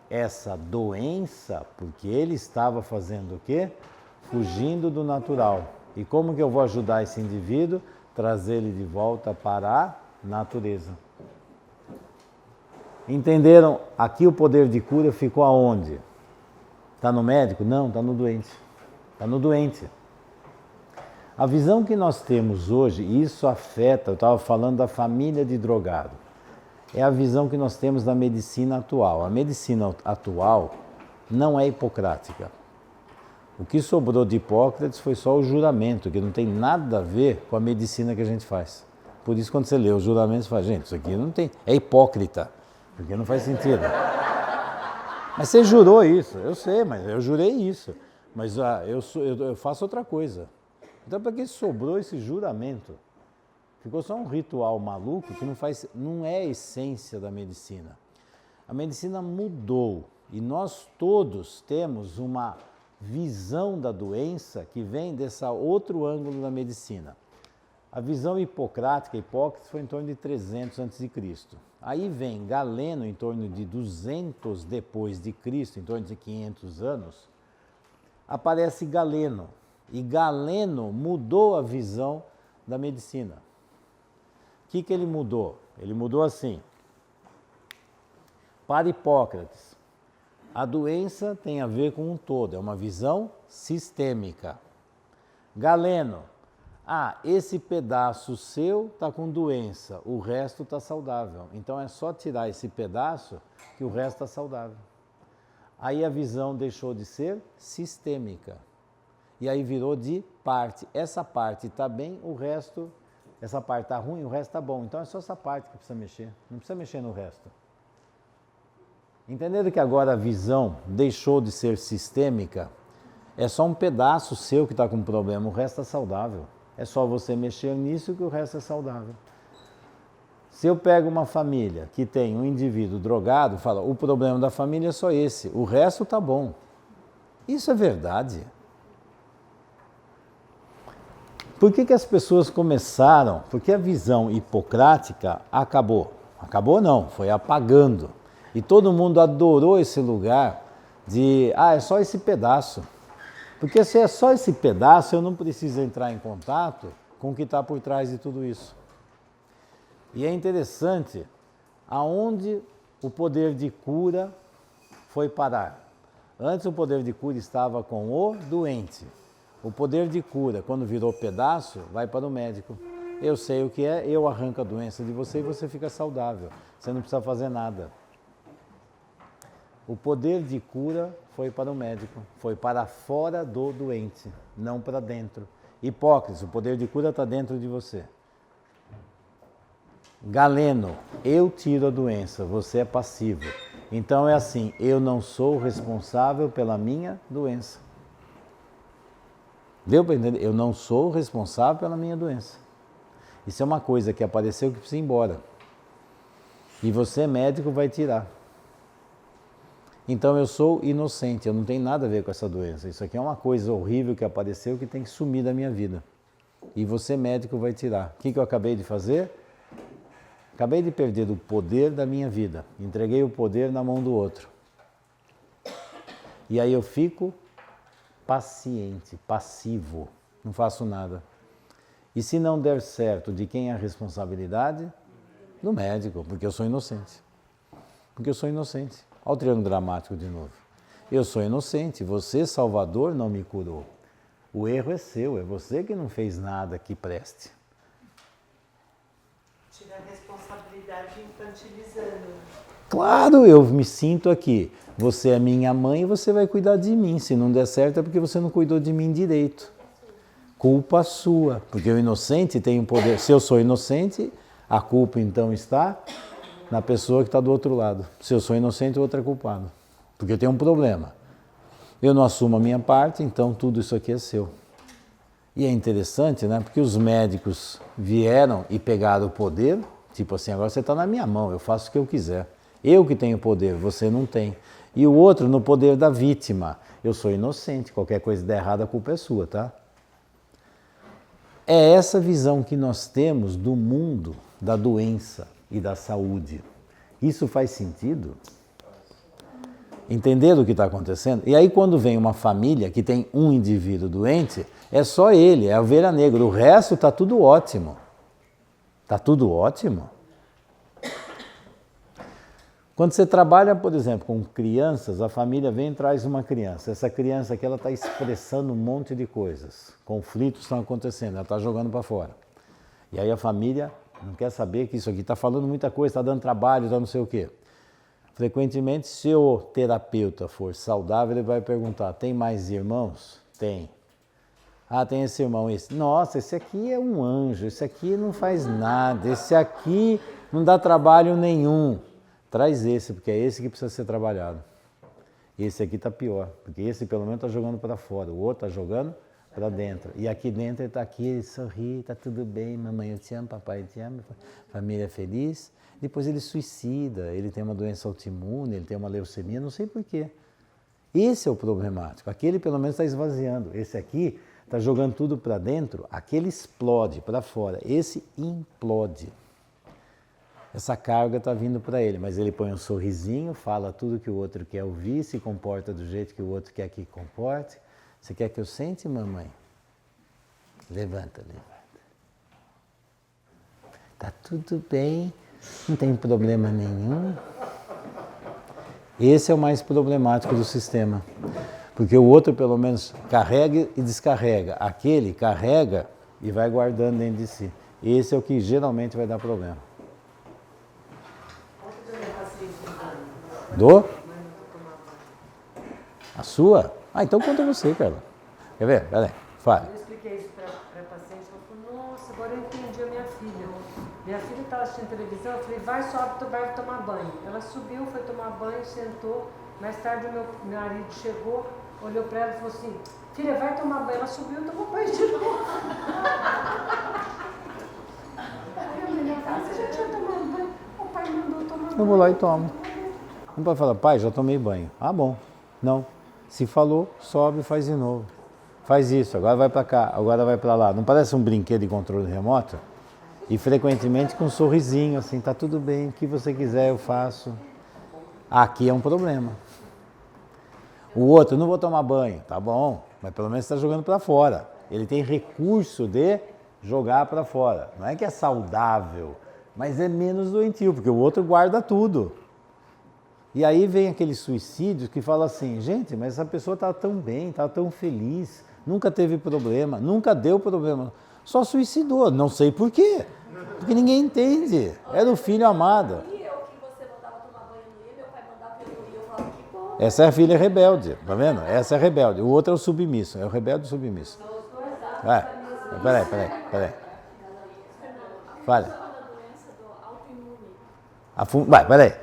essa doença porque ele estava fazendo o quê? Fugindo do natural. E como que eu vou ajudar esse indivíduo? Trazer ele de volta para a natureza. Entenderam? Aqui o poder de cura ficou aonde? Está no médico? Não, está no doente. Está no doente. A visão que nós temos hoje, isso afeta, eu estava falando da família de drogado, é a visão que nós temos da medicina atual. A medicina atual não é hipocrática. O que sobrou de Hipócrates foi só o juramento, que não tem nada a ver com a medicina que a gente faz. Por isso, quando você lê o juramento, você fala, gente, isso aqui não tem, é hipócrita, porque não faz sentido. Mas você jurou isso, eu sei, mas eu jurei isso, mas eu faço outra coisa. Então, para que sobrou esse juramento? Ficou só um ritual maluco que não é a essência da medicina. A medicina mudou e nós todos temos uma visão da doença que vem desse outro ângulo da medicina. A visão hipocrática, Hipócrates, foi em torno de 300 a.C. Aí vem Galeno, em torno de 200 depois de Cristo, em torno de 500 anos, aparece Galeno. E Galeno mudou a visão da medicina. O que ele mudou? Ele mudou assim. Para Hipócrates, a doença tem a ver com um todo, é uma visão sistêmica. Galeno, esse pedaço seu está com doença, o resto está saudável. Então é só tirar esse pedaço que o resto está saudável. Aí a visão deixou de ser sistêmica. E aí virou de parte. Essa parte está bem, o resto, essa parte está ruim, o resto está bom. Então é só essa parte que precisa mexer, não precisa mexer no resto. Entenderam que agora a visão deixou de ser sistêmica? É só um pedaço seu que está com problema, o resto está saudável. É só você mexer nisso que o resto é saudável. Se eu pego uma família que tem um indivíduo drogado, fala, o problema da família é só esse, o resto está bom. Isso é verdade. Por que as pessoas começaram? Porque a visão hipocrática acabou. Acabou não, foi apagando. E todo mundo adorou esse lugar de, é só esse pedaço. Porque se é só esse pedaço, eu não preciso entrar em contato com o que está por trás de tudo isso. E é interessante aonde o poder de cura foi parar. Antes o poder de cura estava com o doente. O poder de cura, quando virou pedaço, vai para o médico. Eu sei o que é, eu arranco a doença de você e você fica saudável. Você não precisa fazer nada. O poder de cura foi para o médico, foi para fora do doente, não para dentro. Hipócrita, o poder de cura está dentro de você. Galeno, eu tiro a doença, você é passivo. Então é assim, eu não sou responsável pela minha doença. Deu para entender? Eu não sou responsável pela minha doença. Isso é uma coisa que apareceu que precisa ir embora. E você, médico, vai tirar. Então eu sou inocente, eu não tenho nada a ver com essa doença. Isso aqui é uma coisa horrível que apareceu que tem que sumir da minha vida. E você, médico, vai tirar. O que eu acabei de fazer? Acabei de perder o poder da minha vida. Entreguei o poder na mão do outro. E aí eu fico paciente, passivo, não faço nada. E se não der certo, de quem é a responsabilidade? Do médico, porque eu sou inocente. Porque eu sou inocente. Olha o triângulo dramático de novo. Eu sou inocente, você, Salvador, não me curou. O erro é seu, é você que não fez nada que preste. Tira a responsabilidade infantilizando. Claro, eu me sinto aqui. Você é minha mãe e você vai cuidar de mim. Se não der certo é porque você não cuidou de mim direito. Culpa sua, porque o inocente tem um poder. Se eu sou inocente, a culpa então está na pessoa que está do outro lado. Se eu sou inocente, o outro é culpado. Porque eu tenho um problema. Eu não assumo a minha parte, então tudo isso aqui é seu. E é interessante, né? Porque os médicos vieram e pegaram o poder, tipo assim, agora você está na minha mão, eu faço o que eu quiser. Eu que tenho poder, você não tem. E o outro no poder da vítima. Eu sou inocente, qualquer coisa der errado, a culpa é sua, tá? É essa visão que nós temos do mundo, da doença e da saúde. Isso faz sentido? Entender o que está acontecendo? E aí quando vem uma família que tem um indivíduo doente, é só ele, é a ovelha negra. O resto está tudo ótimo. Está tudo ótimo. Quando você trabalha, por exemplo, com crianças, a família vem e traz uma criança. Essa criança aqui, ela está expressando um monte de coisas. Conflitos estão acontecendo, ela está jogando para fora. E aí a família não quer saber que isso aqui está falando muita coisa, está dando trabalho, está não sei o quê. Frequentemente, se o terapeuta for saudável, ele vai perguntar, tem mais irmãos? Tem. Ah, tem esse irmão, esse. Nossa, esse aqui é um anjo, esse aqui não faz nada, esse aqui não dá trabalho nenhum. Traz esse, porque é esse que precisa ser trabalhado. Esse aqui está pior, porque esse pelo menos está jogando para fora, o outro está jogando para dentro. E aqui dentro ele está aqui, ele sorri, está tudo bem, mamãe eu te amo, papai eu te amo, família feliz. Depois ele suicida, ele tem uma doença autoimune, ele tem uma leucemia, não sei porquê. Esse é o problemático, aquele pelo menos está esvaziando. Esse aqui está jogando tudo para dentro, aquele explode para fora, esse implode. Essa carga está vindo para ele, mas ele põe um sorrisinho, fala tudo que o outro quer ouvir, se comporta do jeito que o outro quer que comporte. Você quer que eu sente, mamãe? Levanta, levanta. Tá tudo bem, não tem problema nenhum. Esse é o mais problemático do sistema, porque o outro pelo menos carrega e descarrega. Aquele carrega e vai guardando dentro de si. Esse é o que geralmente vai dar problema. Do? A sua? Ah, então conta você, Carla. Quer ver? Peraí, fala. Eu expliquei isso para a paciente, ela falou, nossa, agora eu entendi a minha filha. Minha filha estava assistindo televisão, eu falei, vai, sobe, tu vai tomar banho. Ela subiu, foi tomar banho, sentou. Mais tarde o meu marido chegou, olhou para ela e falou assim, filha, vai tomar banho. Ela subiu e tomou banho de novo. Você já tinha tomado banho? O pai mandou tomar banho. Eu vou lá e tomo. Não pode falar, pai, já tomei banho. Ah, bom. Não. Se falou, sobe e faz de novo. Faz isso, agora vai para cá, agora vai para lá. Não parece um brinquedo de controle remoto? E frequentemente com um sorrisinho, assim, tá tudo bem, o que você quiser eu faço. Aqui é um problema. O outro, não vou tomar banho. Tá bom, mas pelo menos está jogando para fora. Ele tem recurso de jogar para fora. Não é que é saudável, mas é menos doentio, porque o outro guarda tudo. E aí vem aqueles suicídios que falam assim, gente, mas essa pessoa está tão bem, está tão feliz, nunca teve problema, nunca deu problema, só suicidou, não sei por quê, porque ninguém entende, era o filho amado. E eu que você mandava tomar banho no Rio, meu pai mandava eu no Rio, eu falava que bom. Essa é a filha rebelde, tá vendo? Essa é a rebelde, o outro é o submisso, é o rebelde e o submisso. Peraí. Fala. Peraí.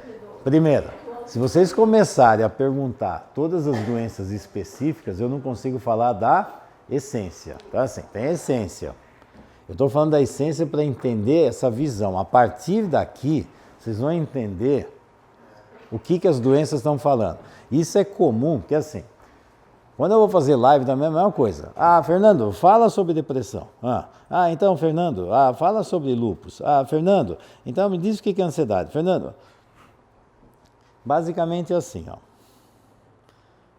Primeiro, se vocês começarem a perguntar todas as doenças específicas, eu não consigo falar da essência. Então, assim, tem a essência. Eu estou falando da essência para entender essa visão. A partir daqui, vocês vão entender o que as doenças estão falando. Isso é comum, porque assim, quando eu vou fazer live também é a mesma coisa. Ah, Fernando, fala sobre depressão. Então, Fernando, fala sobre lúpus. Fernando, então me diz o que é ansiedade. Fernando, basicamente é assim, ó.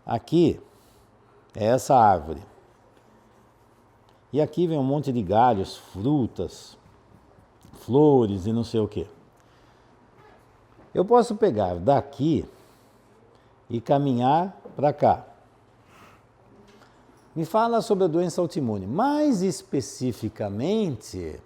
Aqui é essa árvore. E aqui vem um monte de galhos, frutas, flores e não sei o quê. Eu posso pegar daqui e caminhar para cá. Me fala sobre a doença autoimune, mais especificamente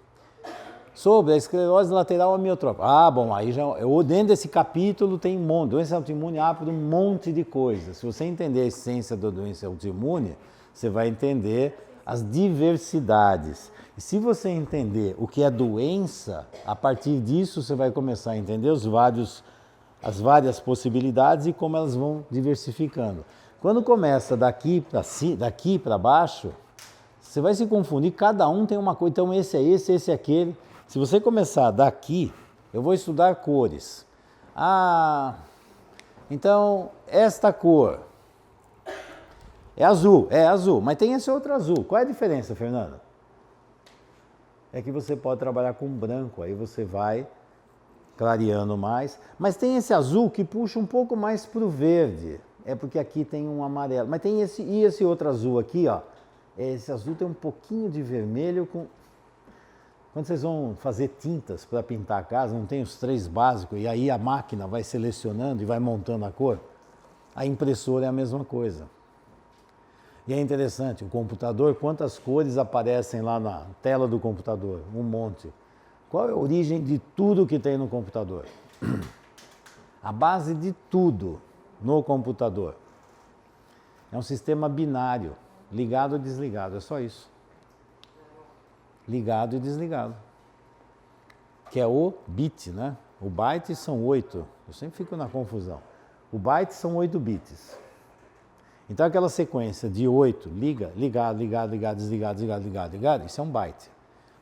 sobre a esclerose lateral amiotrófica. Bom, aí já dentro desse capítulo tem um monte. Doença autoimune abre um monte de coisas. Se você entender a essência da doença autoimune, você vai entender as diversidades. E se você entender o que é doença, a partir disso você vai começar a entender as várias possibilidades e como elas vão diversificando. Quando começa daqui para baixo, você vai se confundir, cada um tem uma coisa, então esse é esse é aquele. Se você começar daqui, eu vou estudar cores. Então esta cor é azul, mas tem esse outro azul. Qual é a diferença, Fernando? É que você pode trabalhar com branco, aí você vai clareando mais, mas tem esse azul que puxa um pouco mais para o verde. É porque aqui tem um amarelo. Mas tem esse outro azul aqui, ó. Esse azul tem um pouquinho de vermelho com... Quando vocês vão fazer tintas para pintar a casa, não tem os 3 básicos, e aí a máquina vai selecionando e vai montando a cor? A impressora é a mesma coisa. E é interessante, o computador, quantas cores aparecem lá na tela do computador? Um monte. Qual é a origem de tudo que tem no computador? A base de tudo no computador é um sistema binário, ligado ou desligado, é só isso. Ligado e desligado. Que é o bit, né? O byte são 8, eu sempre fico na confusão. O byte são 8 bits. Então aquela sequência de 8, ligado, desligado, isso é um byte.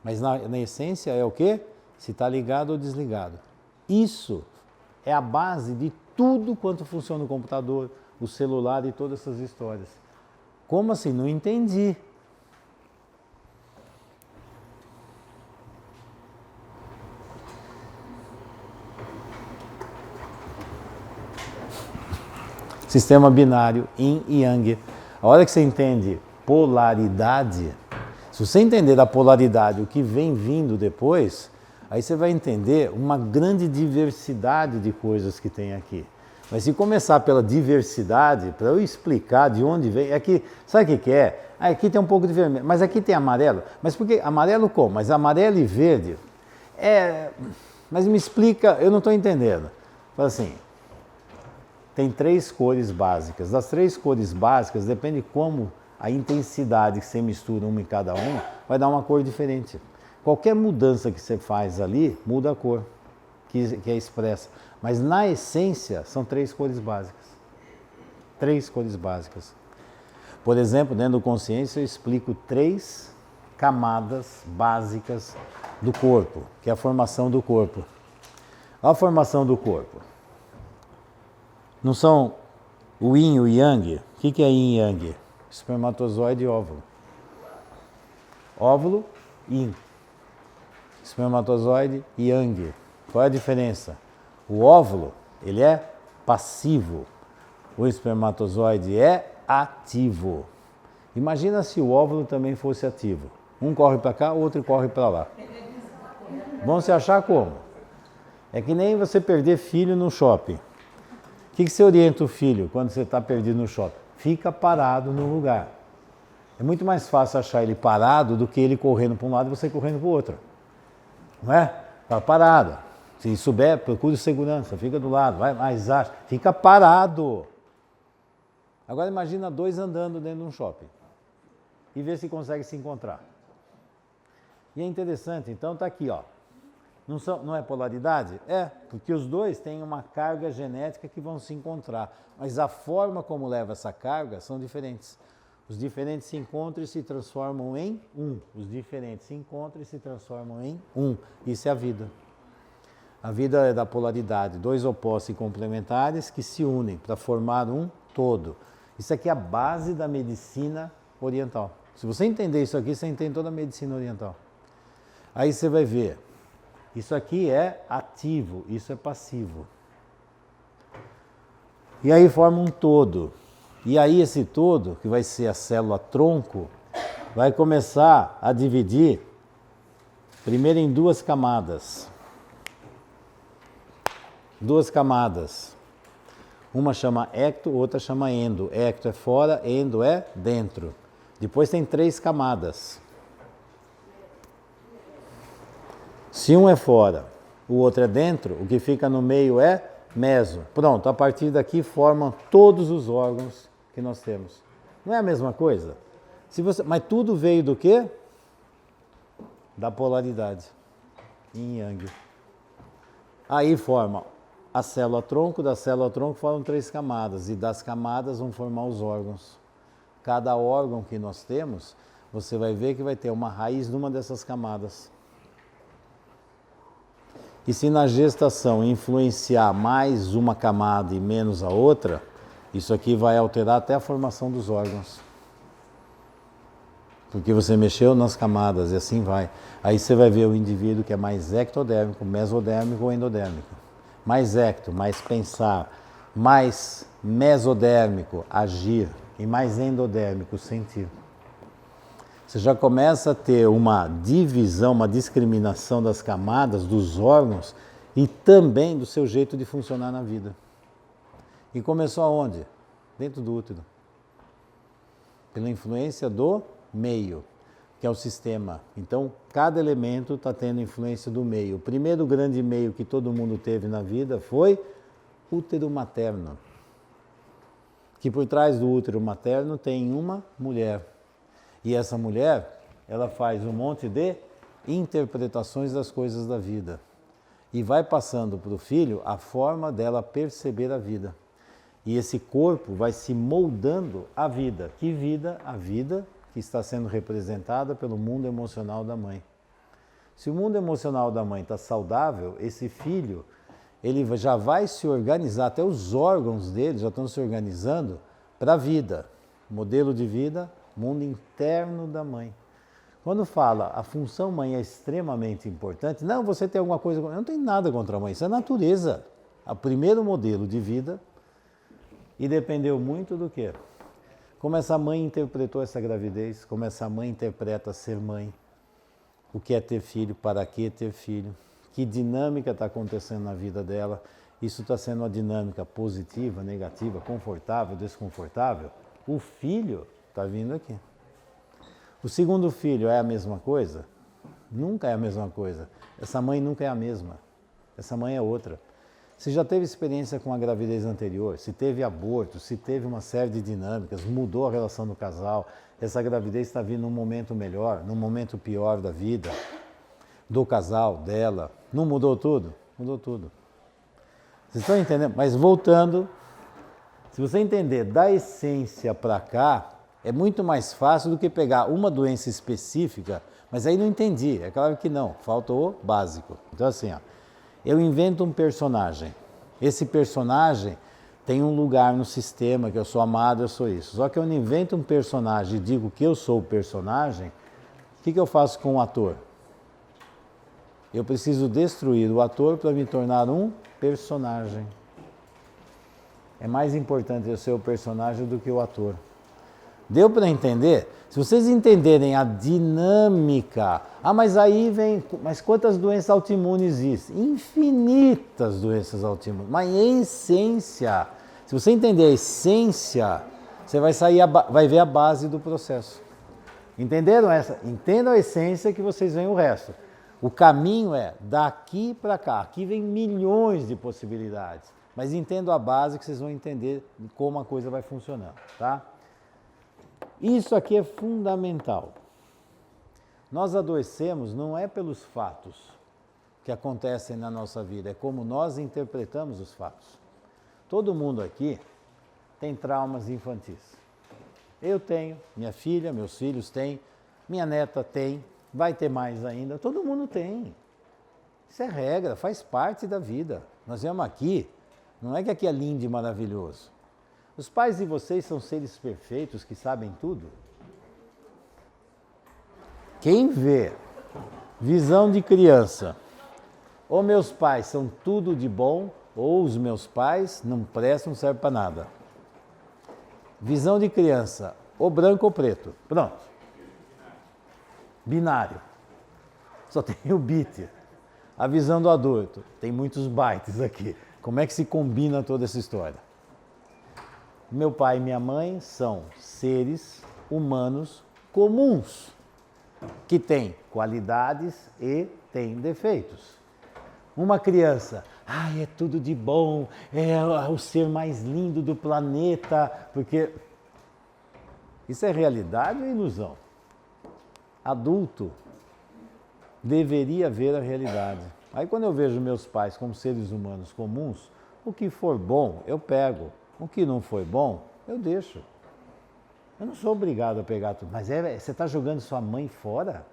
Mas na essência é o quê? Se está ligado ou desligado. Isso é a base de tudo quanto funciona o computador, o celular e todas essas histórias. Como assim? Não entendi. Sistema binário, yin e yang. A hora que você entende polaridade, se você entender da polaridade o que vem vindo depois, aí você vai entender uma grande diversidade de coisas que tem aqui. Mas se começar pela diversidade, para eu explicar de onde vem, aqui, sabe o que é? Aqui tem um pouco de vermelho, mas aqui tem amarelo. Mas por que amarelo como? Mas amarelo e verde Mas me explica, eu não estou entendendo. Fala assim, tem 3 cores básicas. Das 3 cores básicas, depende como a intensidade que você mistura uma em cada uma, vai dar uma cor diferente. Qualquer mudança que você faz ali, muda a cor que é expressa. Mas na essência, são 3 cores básicas. 3 cores básicas. Por exemplo, dentro do consciência, eu explico 3 camadas básicas do corpo, que é a formação do corpo. A formação do corpo. Não são o yin e o yang? O que é yin e yang? Espermatozoide e óvulo. Óvulo, yin. Espermatozoide, yang. Qual é a diferença? O óvulo, ele é passivo. O espermatozoide é ativo. Imagina se o óvulo também fosse ativo. Um corre para cá, o outro corre para lá. Vão se achar como? É que nem você perder filho no shopping. O que você orienta o filho quando você está perdido no shopping? Fica parado no lugar. É muito mais fácil achar ele parado do que ele correndo para um lado e você correndo para o outro. Não é? Está parado. Se souber, procure segurança, fica do lado, vai mais acha. Fica parado. Agora imagina 2 andando dentro de um shopping e vê se consegue se encontrar. E é interessante, então está aqui, ó. Não é polaridade? É, porque os dois têm uma carga genética que vão se encontrar, mas a forma como leva essa carga são diferentes. Os diferentes se encontram e se transformam em um. Os diferentes se encontram e se transformam em um. Isso é a vida. A vida é da polaridade, 2 opostos e complementares que se unem para formar um todo. Isso aqui é a base da medicina oriental. Se você entender isso aqui, você entende toda a medicina oriental. Aí você vai ver, isso aqui é ativo, isso é passivo. E aí forma um todo. E aí esse todo, que vai ser a célula tronco, vai começar a dividir primeiro em 2 camadas. 2 camadas. Uma chama ecto, outra chama endo. Ecto é fora, endo é dentro. Depois tem 3 camadas. Se um é fora, o outro é dentro, o que fica no meio é meso. Pronto, a partir daqui formam todos os órgãos que nós temos. Não é a mesma coisa? Mas tudo veio do quê? Da polaridade. Yin e Yang. Aí forma a célula tronco, da célula tronco formam 3 camadas, e das camadas vão formar os órgãos. Cada órgão que nós temos, você vai ver que vai ter uma raiz numa dessas camadas. E se na gestação influenciar mais uma camada e menos a outra, isso aqui vai alterar até a formação dos órgãos. Porque você mexeu nas camadas e assim vai. Aí você vai ver o indivíduo que é mais ectodérmico, mesodérmico ou endodérmico. Mais ecto, mais pensar, mais mesodérmico, agir, e mais endodérmico, sentir. Você já começa a ter uma divisão, uma discriminação das camadas, dos órgãos e também do seu jeito de funcionar na vida. E começou aonde? Dentro do útero. Pela influência do meio, que é o sistema. Então, cada elemento está tendo influência do meio. O primeiro grande meio que todo mundo teve na vida foi útero materno. Que por trás do útero materno tem uma mulher. E essa mulher, ela faz um monte de interpretações das coisas da vida. E vai passando para o filho a forma dela perceber a vida. E esse corpo vai se moldando à vida. Que vida? A vida que está sendo representada pelo mundo emocional da mãe. Se o mundo emocional da mãe está saudável, esse filho, ele já vai se organizar, até os órgãos dele já estão se organizando para a vida. Modelo de vida, mundo interno da mãe. Quando fala a função mãe é extremamente importante, não, você tem alguma coisa, eu não tenho nada contra a mãe, isso é natureza. O primeiro modelo de vida, e dependeu muito do quê? Como essa mãe interpretou essa gravidez, como essa mãe interpreta ser mãe, o que é ter filho, para que ter filho, que dinâmica está acontecendo na vida dela, isso está sendo uma dinâmica positiva, negativa, confortável, desconfortável, o filho está vindo aqui. O segundo filho é a mesma coisa? Nunca é a mesma coisa. Essa mãe nunca é a mesma, essa mãe é outra. Se já teve experiência com a gravidez anterior, se teve aborto, se teve uma série de dinâmicas, mudou a relação do casal, essa gravidez está vindo num momento melhor, num momento pior da vida, do casal, dela. Não mudou tudo? Mudou tudo. Vocês estão entendendo? Mas voltando, se você entender da essência para cá, é muito mais fácil do que pegar uma doença específica, mas aí não entendi, é claro que não, falta o básico. Então assim, ó, eu invento um personagem. Esse personagem tem um lugar no sistema, que eu sou amado, eu sou isso. Só que eu não invento um personagem e digo que eu sou o personagem, o que eu faço com o ator? Eu preciso destruir o ator para me tornar um personagem. É mais importante eu ser o personagem do que o ator. Deu para entender? Se vocês entenderem a dinâmica, mas aí vem, mas quantas doenças autoimunes existem? Infinitas doenças autoimunes, mas em essência, se você entender a essência, você vai ver a base do processo. Entenderam essa? Entendam a essência que vocês veem o resto. O caminho é daqui para cá. Aqui vem milhões de possibilidades. Mas entendam a base que vocês vão entender como a coisa vai funcionando, tá? Isso aqui é fundamental. Nós adoecemos não é pelos fatos que acontecem na nossa vida, é como nós interpretamos os fatos. Todo mundo aqui tem traumas infantis. Eu tenho, minha filha, meus filhos têm, minha neta tem, vai ter mais ainda, todo mundo tem. Isso é regra, faz parte da vida. Nós viemos aqui, não é que aqui é lindo e maravilhoso. Os pais de vocês são seres perfeitos que sabem tudo. Quem vê visão de criança, ou meus pais são tudo de bom, ou os meus pais não prestam, não servem para nada. Visão de criança, ou branco ou preto. Pronto. Binário. Só tem o bit. A visão do adulto. Tem muitos bytes aqui. Como é que se combina toda essa história? Meu pai e minha mãe são seres humanos comuns, que têm qualidades e têm defeitos. Uma criança, é tudo de bom, é o ser mais lindo do planeta, porque isso é realidade ou ilusão? Adulto deveria ver a realidade. Aí quando eu vejo meus pais como seres humanos comuns, o que for bom eu pego, o que não foi bom eu deixo. Eu não sou obrigado a pegar tudo, mas você está jogando sua mãe fora?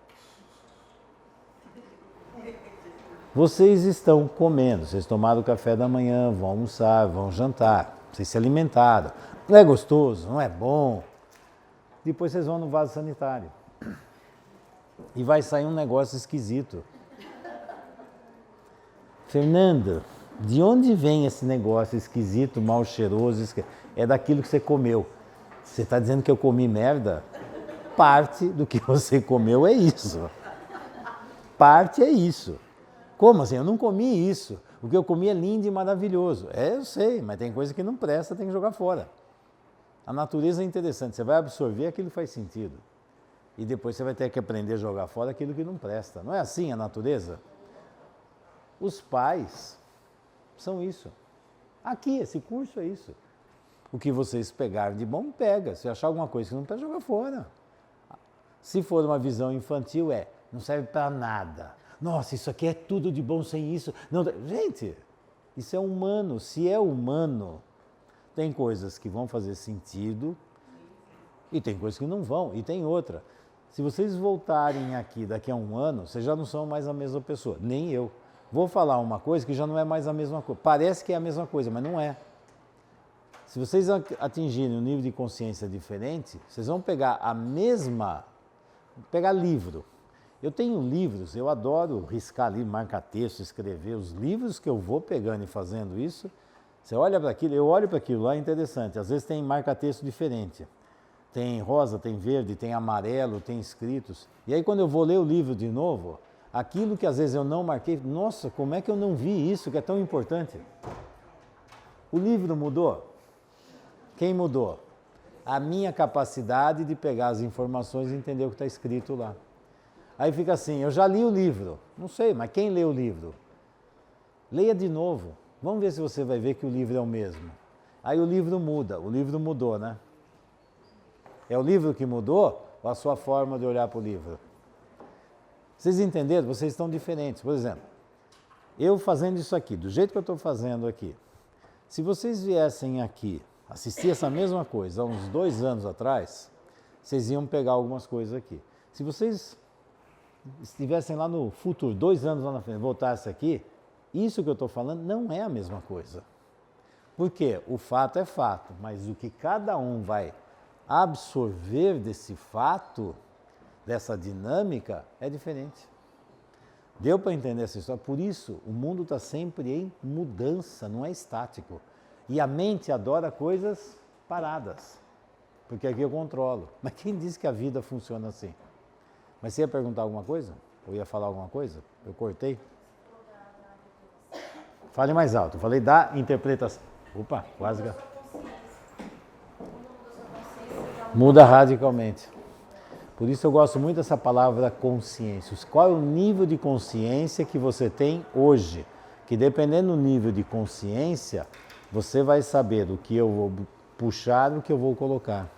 Vocês estão comendo, vocês tomaram o café da manhã, vão almoçar, vão jantar, vocês se alimentaram. Não é gostoso, não é bom. Depois vocês vão no vaso sanitário. E vai sair um negócio esquisito. Fernando, de onde vem esse negócio esquisito, mal cheiroso? É daquilo que você comeu. Você está dizendo que eu comi merda? Parte do que você comeu é isso. Parte é isso. Como assim? Eu não comi isso. O que eu comi é lindo e maravilhoso. Eu sei, mas tem coisa que não presta, tem que jogar fora. A natureza é interessante. Você vai absorver aquilo que faz sentido. E depois você vai ter que aprender a jogar fora aquilo que não presta. Não é assim a natureza? Os pais são isso. Aqui, esse curso é isso. O que vocês pegarem de bom, pega. Se achar alguma coisa que não presta, joga fora. Se for uma visão infantil, não serve para nada. Nossa, isso aqui é tudo de bom sem isso. Não, gente, isso é humano. Se é humano, tem coisas que vão fazer sentido e tem coisas que não vão. E tem outra. Se vocês voltarem aqui daqui a um ano, vocês já não são mais a mesma pessoa. Nem eu. Vou falar uma coisa que já não é mais a mesma coisa. Parece que é a mesma coisa, mas não é. Se vocês atingirem um nível de consciência diferente, vocês vão pegar pegar livro. Eu tenho livros, eu adoro riscar livro, marcar texto, escrever. Os livros que eu vou pegando e fazendo isso, você olha para aquilo, eu olho para aquilo lá, é interessante. Às vezes tem marca-texto diferente. Tem rosa, tem verde, tem amarelo, tem escritos. E aí quando eu vou ler o livro de novo, aquilo que às vezes eu não marquei, nossa, como é que eu não vi isso que é tão importante? O livro mudou? Quem mudou? A minha capacidade de pegar as informações e entender o que está escrito lá. Aí fica assim, eu já li o livro, não sei, mas quem lê o livro? Leia de novo, vamos ver se você vai ver que o livro é o mesmo. Aí o livro muda, o livro mudou, né? É o livro que mudou ou a sua forma de olhar para o livro? Vocês entenderam? Vocês estão diferentes. Por exemplo, eu fazendo isso aqui, do jeito que eu estou fazendo aqui, se vocês viessem aqui assistir essa mesma coisa há uns 2 anos atrás, vocês iam pegar algumas coisas aqui. Se vocês estivessem lá no futuro, 2 anos lá na frente, voltassem aqui, isso que eu estou falando não é a mesma coisa. Por quê? O fato é fato, mas o que cada um vai absorver desse fato, dessa dinâmica, é diferente. Deu para entender essa história? Por isso, o mundo está sempre em mudança, não é estático. E a mente adora coisas paradas. porque aqui eu controlo. Mas quem disse que a vida funciona assim? Mas você ia perguntar alguma coisa? Ou ia falar alguma coisa? Eu cortei? Fale mais alto. Eu falei da interpretação. Opa, quase. Muda radicalmente. Por isso eu gosto muito dessa palavra consciência. Qual é o nível de consciência que você tem hoje? Que dependendo do nível de consciência, você vai saber do que eu vou puxar e o que eu vou colocar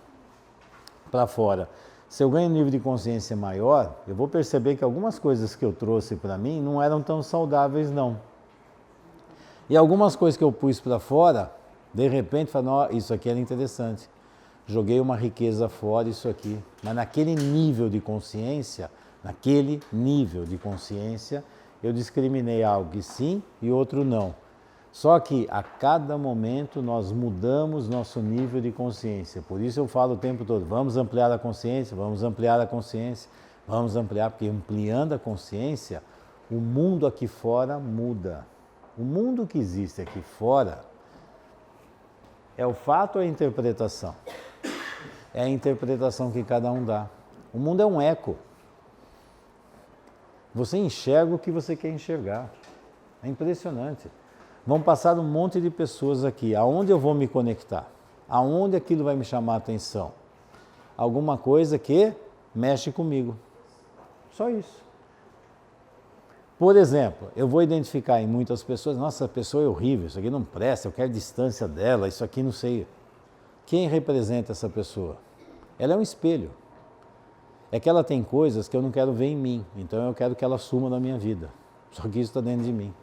para fora. Se eu ganho um nível de consciência maior, eu vou perceber que algumas coisas que eu trouxe para mim não eram tão saudáveis não. E algumas coisas que eu pus para fora, de repente, falei, isso aqui era interessante. Joguei uma riqueza fora, isso aqui. Mas naquele nível de consciência, eu discriminei algo que sim e outro não. Só que a cada momento nós mudamos nosso nível de consciência. Por isso eu falo o tempo todo, vamos ampliar a consciência, vamos ampliar a consciência, vamos ampliar, porque ampliando a consciência, o mundo aqui fora muda. O mundo que existe aqui fora é o fato ou a interpretação? É a interpretação que cada um dá. O mundo é um eco. Você enxerga o que você quer enxergar. É impressionante. Vão passar um monte de pessoas aqui. Aonde eu vou me conectar? Aonde aquilo vai me chamar a atenção? Alguma coisa que mexe comigo. Só isso. Por exemplo, eu vou identificar em muitas pessoas, nossa, essa pessoa é horrível, isso aqui não presta, eu quero distância dela, isso aqui não sei. Quem representa essa pessoa? Ela é um espelho. É que ela tem coisas que eu não quero ver em mim, então eu quero que ela suma na minha vida. Só que isso está dentro de mim.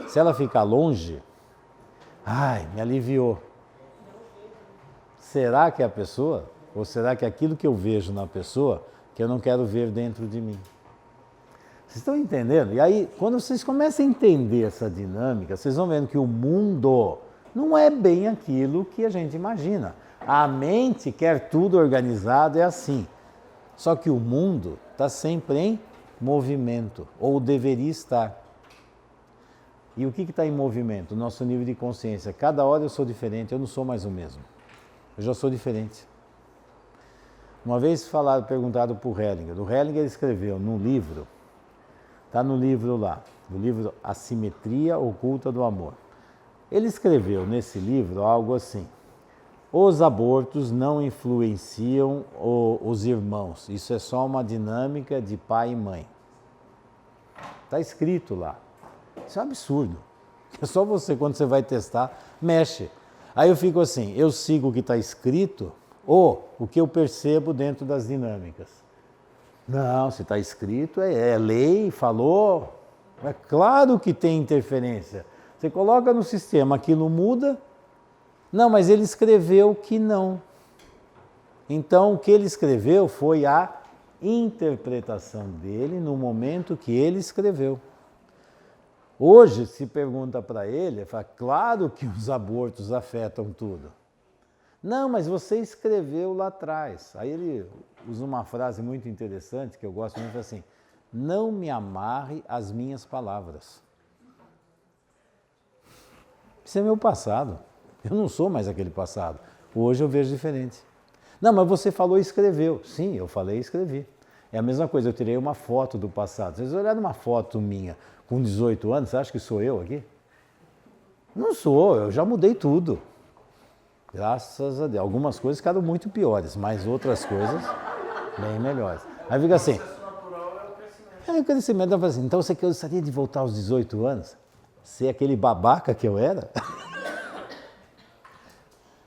Se ela ficar longe, me aliviou. Será que é a pessoa? Ou será que é aquilo que eu vejo na pessoa que eu não quero ver dentro de mim? Vocês estão entendendo? E aí, quando vocês começam a entender essa dinâmica, vocês vão vendo que o mundo não é bem aquilo que a gente imagina. A mente quer tudo organizado, é assim. Só que o mundo está sempre em movimento, ou deveria estar. E o que está em movimento? O nosso nível de consciência. Cada hora eu sou diferente, eu não sou mais o mesmo. Eu já sou diferente. Uma vez perguntado por Hellinger. O Hellinger escreveu num livro, está no livro lá, no livro A Simetria Oculta do Amor. Ele escreveu nesse livro algo assim: os abortos não influenciam os irmãos, isso é só uma dinâmica de pai e mãe. Está escrito lá. Isso é um absurdo. É só você, quando você vai testar, mexe. Aí eu fico assim, eu sigo o que está escrito ou o que eu percebo dentro das dinâmicas. Não, se está escrito, é lei, falou. É claro que tem interferência. Você coloca no sistema, aquilo muda. Não, mas ele escreveu que não. Então, o que ele escreveu foi a interpretação dele no momento que ele escreveu. Hoje, se pergunta para ele, ele fala, claro que os abortos afetam tudo. Não, mas você escreveu lá atrás. Aí ele usa uma frase muito interessante, que eu gosto muito, assim, não me amarre às minhas palavras. Isso é meu passado. Eu não sou mais aquele passado. Hoje eu vejo diferente. Não, mas você falou e escreveu. Sim, eu falei e escrevi. É a mesma coisa, eu tirei uma foto do passado. Vocês olharam uma foto minha com 18 anos, você acha que sou eu aqui? Não sou, eu já mudei tudo. Graças a Deus. Algumas coisas ficaram muito piores, mas outras coisas bem melhores. Aí fica assim. O crescimento. Eu falo assim, então você gostaria de voltar aos 18 anos? Ser aquele babaca que eu era?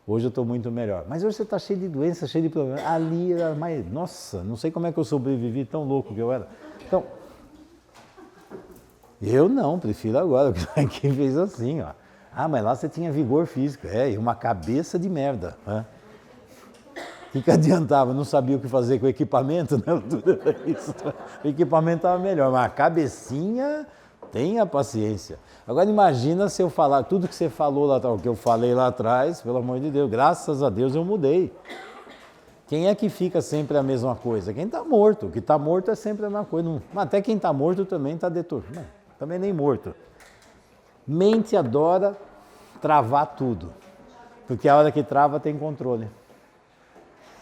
Hoje eu estou muito melhor. Mas hoje você está cheio de doenças, cheio de problemas. Ali era mais... Nossa, não sei como é que eu sobrevivi tão louco que eu era. Então, eu não, prefiro agora. Quem fez assim, ó. Mas lá você tinha vigor físico. E uma cabeça de merda. Né? O que adiantava? Não sabia o que fazer com o equipamento, né? O equipamento estava melhor, mas a cabecinha... Tenha paciência. Agora imagina se eu falar tudo que você falou lá atrás, o que eu falei lá atrás, pelo amor de Deus, graças a Deus eu mudei. Quem é que fica sempre a mesma coisa? Quem está morto. O que está morto é sempre a mesma coisa. Até quem está morto também está deturpado. Também nem morto. Mente adora travar tudo. Porque a hora que trava tem controle.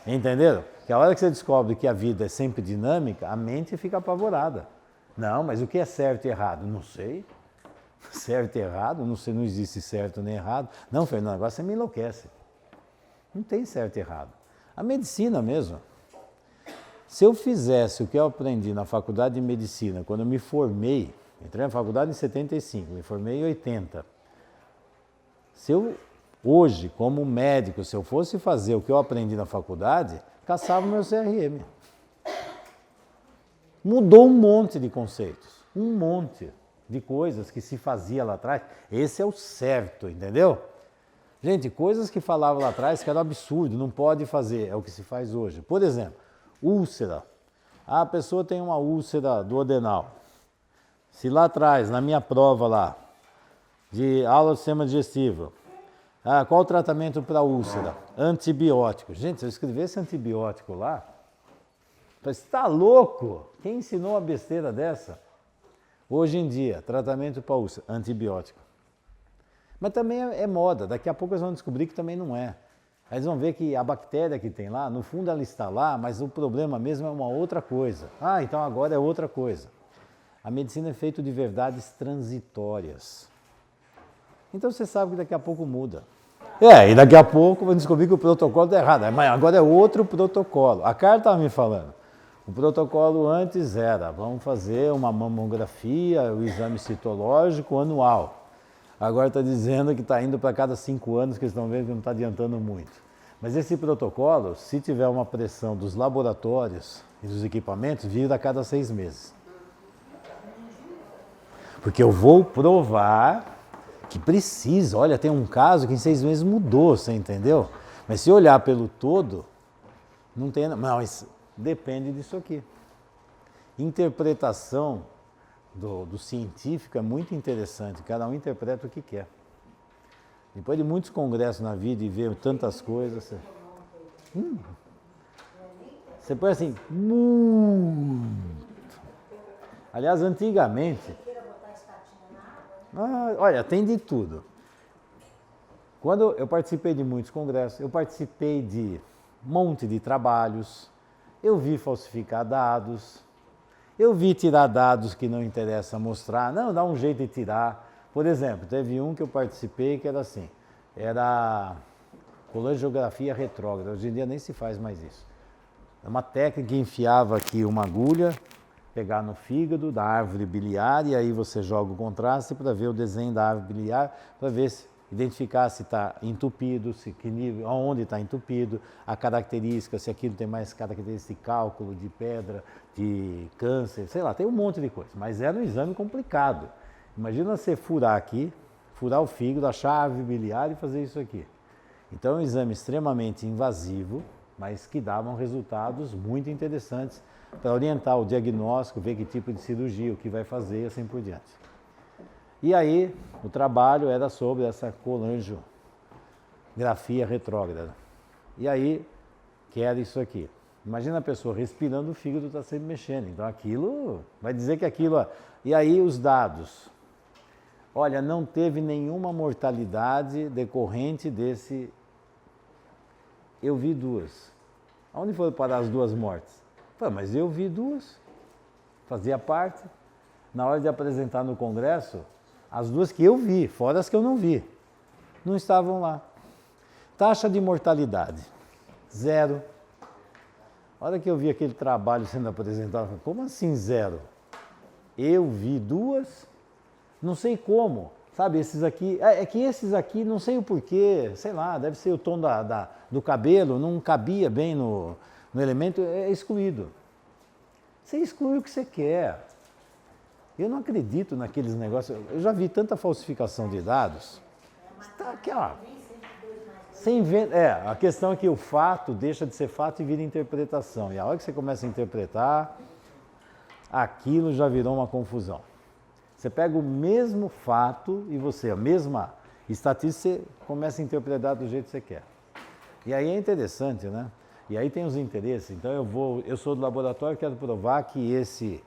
Entenderam? Que a hora que você descobre que a vida é sempre dinâmica, a mente fica apavorada. Não, mas o que é certo e errado? Não sei. Certo e errado? Não sei, não existe certo nem errado. Não, Fernando, agora você me enlouquece. Não tem certo e errado. A medicina mesmo. Se eu fizesse o que eu aprendi na faculdade de medicina, quando eu me formei, entrei na faculdade em 75, me formei em 80. Se eu, hoje, como médico, se eu fosse fazer o que eu aprendi na faculdade, caçava o meu CRM. Mudou um monte de conceitos, um monte de coisas que se fazia lá atrás. Esse é o certo, entendeu? Gente, coisas que falavam lá atrás que era absurdo, não pode fazer, é o que se faz hoje. Por exemplo, úlcera. A pessoa tem uma úlcera do adenal. Se lá atrás, na minha prova lá, de aula do sistema digestivo, qual o tratamento para úlcera? Antibiótico. Gente, se eu escrevesse antibiótico lá, você está louco? Quem ensinou uma besteira dessa? Hoje em dia, tratamento para úlcera, antibiótico. Mas também é moda, daqui a pouco eles vão descobrir que também não é. Aí eles vão ver que a bactéria que tem lá, no fundo ela está lá, mas o problema mesmo é uma outra coisa. Então agora é outra coisa. A medicina é feita de verdades transitórias. Então você sabe que daqui a pouco muda. E daqui a pouco vão descobrir que o protocolo está errado. Mas agora é outro protocolo. A Carla estava me falando. O protocolo antes era, vamos fazer uma mamografia, o exame citológico anual. Agora está dizendo que está indo para cada 5 anos, que eles estão vendo que não está adiantando muito. Mas esse protocolo, se tiver uma pressão dos laboratórios e dos equipamentos, vira a cada 6 meses. Porque eu vou provar que precisa. Olha, tem um caso que em 6 meses mudou, você entendeu? Mas se olhar pelo todo, não tem... Não, mas depende disso aqui. Interpretação do científico é muito interessante, cada um interpreta o que quer. Depois de muitos congressos na vida e ver tantas coisas, você põe assim, muito. Aliás, antigamente, olha, tem de tudo. Quando eu participei de muitos congressos, eu participei de um monte de trabalhos, eu vi falsificar dados, eu vi tirar dados que não interessa mostrar, não, dá um jeito de tirar. Por exemplo, teve um que eu participei que era assim, era colangiografia retrógrada, hoje em dia nem se faz mais isso. É uma técnica que enfiava aqui uma agulha, pegar no fígado da árvore biliar e aí você joga o contraste para ver o desenho da árvore biliar, para ver se identificar se está entupido, se que nível, onde está entupido, a característica, se aquilo tem mais característica de cálculo, de pedra, de câncer, sei lá, tem um monte de coisa. Mas era um exame complicado. Imagina você furar aqui, furar o fígado, achar a árvore biliar e fazer isso aqui. Então é um exame extremamente invasivo, mas que davam resultados muito interessantes para orientar o diagnóstico, ver que tipo de cirurgia, o que vai fazer e assim por diante. E aí, o trabalho era sobre essa colangiografia retrógrada. E aí, que era isso aqui. Imagina a pessoa respirando, o fígado está sempre mexendo. Então, aquilo, vai dizer que aquilo... E aí, os dados. Olha, não teve nenhuma mortalidade decorrente desse... Eu vi 2. Aonde foram parar as 2 mortes? Mas eu vi 2. Fazia parte. Na hora de apresentar no congresso... As 2 que eu vi, fora as que eu não vi, não estavam lá. Taxa de mortalidade, 0. A hora que eu vi aquele trabalho sendo apresentado, eu falei, como assim 0? Eu vi 2, não sei como, sabe, esses aqui, é que esses aqui, não sei o porquê, sei lá, deve ser o tom do cabelo, não cabia bem no elemento, é excluído. Você exclui o que você quer. Eu não acredito naqueles negócios. Eu já vi tanta falsificação de dados. Está aqui, ó. Sem ver, a questão é que o fato deixa de ser fato e vira interpretação. E a hora que você começa a interpretar, aquilo já virou uma confusão. Você pega o mesmo fato e você, a mesma estatística, você começa a interpretar do jeito que você quer. E aí é interessante, né? E aí tem os interesses. Então eu sou do laboratório e quero provar que esse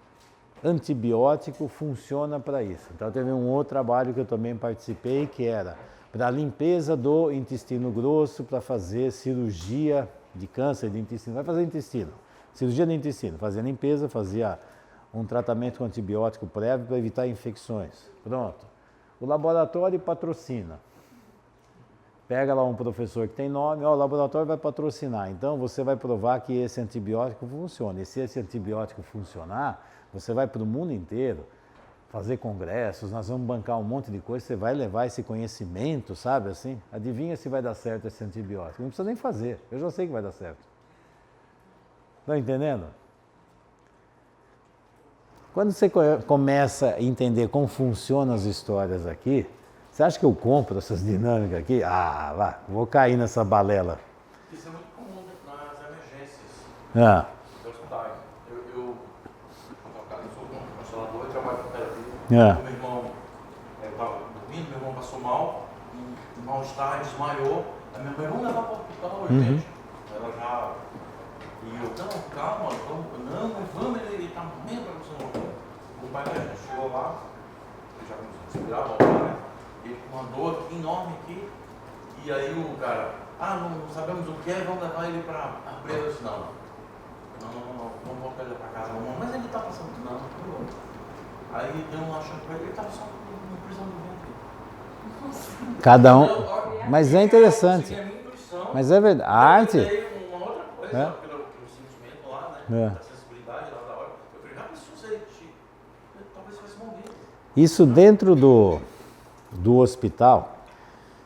antibiótico funciona para isso. Então teve um outro trabalho que eu também participei, que era para a limpeza do intestino grosso, para fazer cirurgia de câncer de intestino, vai fazer intestino, cirurgia de intestino, fazia limpeza, fazia um tratamento com antibiótico prévio para evitar infecções. Pronto. O laboratório patrocina. Pega lá um professor que tem nome, ó, o laboratório vai patrocinar, então você vai provar que esse antibiótico funciona. E se esse antibiótico funcionar, você vai para o mundo inteiro fazer congressos, nós vamos bancar um monte de coisa, você vai levar esse conhecimento, sabe assim? Adivinha se vai dar certo esse antibiótico. Não precisa nem fazer, eu já sei que vai dar certo. Estão entendendo? Quando você começa a entender como funcionam as histórias aqui, você acha que eu compro essas dinâmicas aqui? Ah, vá, vou cair nessa balela. Isso é muito comum nas emergências Ah, dos hospitais. Eu sou constelador e trabalho com terapia. Ah. Meu irmão estava dormindo, meu irmão passou mal, um mal-estar, desmaiou. Aí meu irmão levava para o hospital urgente. Ela já. E eu, não, calma, vamos, ele está morrendo para você morrer. O pai da gente chegou lá, ele já começou a respirar, voltar, né? Ele com uma dor enorme aqui, e aí o cara, não sabemos o que é, vamos levar ele para a presa. Eu disse, não vamos voltar ele para casa, não, mas ele está passando, não. Aí deu um achando para ele estava só na prisão do ventre. cada um. Mas é interessante. É minha intuição. Mas é verdade. A arte. Eu dei uma outra coisa, pelo sentimento lá, né? Da sensibilidade lá da hora. Eu falei, já pensou se ele talvez fosse morrer. Isso dentro do hospital,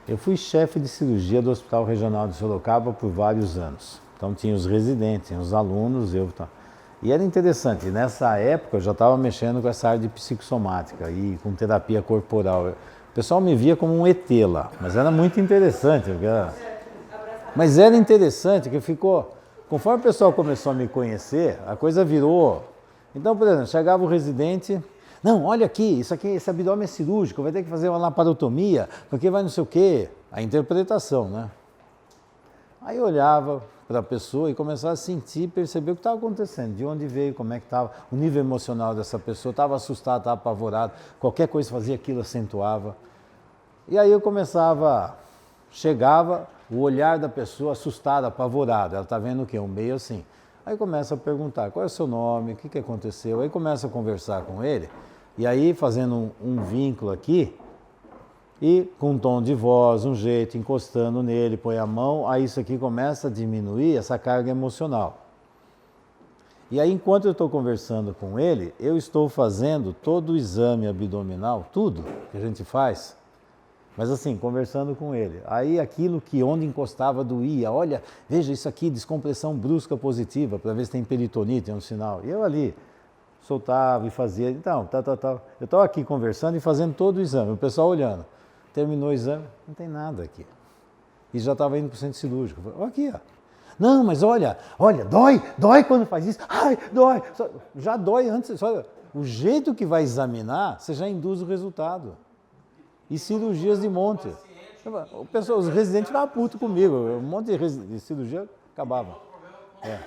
eu fui chefe de cirurgia do Hospital Regional de Sorocaba por vários anos. Então tinha os residentes, tinha os alunos, e era interessante, nessa época eu já estava mexendo com essa área de psicossomática e com terapia corporal. O pessoal me via como um ET lá, mas era muito interessante. Mas era interessante que conforme o pessoal começou a me conhecer, a coisa virou. Então, por exemplo, chegava o residente, não, olha aqui, esse abdômen é cirúrgico, vai ter que fazer uma laparotomia, porque vai não sei o quê. A interpretação, né? Aí eu olhava para a pessoa e começava a sentir, perceber o que estava acontecendo, de onde veio, como é que estava, o nível emocional dessa pessoa, estava assustado, estava apavorado, qualquer coisa fazia aquilo, acentuava. E aí eu chegava o olhar da pessoa assustada, apavorada, ela está vendo o quê? Um meio assim. Aí começa a perguntar, qual é o seu nome, o que aconteceu? Aí começa a conversar com ele, e aí fazendo um vínculo aqui, e com um tom de voz, um jeito, encostando nele, põe a mão, aí isso aqui começa a diminuir essa carga emocional. E aí, enquanto eu estou conversando com ele, eu estou fazendo todo o exame abdominal, tudo que a gente faz, mas assim, conversando com ele. Aí aquilo que onde encostava doía, olha, veja isso aqui, descompressão brusca positiva, para ver se tem peritonite, é um sinal. E eu ali soltava e fazia, então, eu estava aqui conversando e fazendo todo o exame, o pessoal olhando. Terminou o exame, não tem nada aqui. E já estava indo para o centro cirúrgico. Olha aqui, ó. Não, mas olha, dói quando faz isso. Ai, dói. Já dói antes. O jeito que vai examinar, você já induz o resultado. E cirurgias de monte. Os residentes ficavam putos comigo. Um monte de cirurgia acabava. É.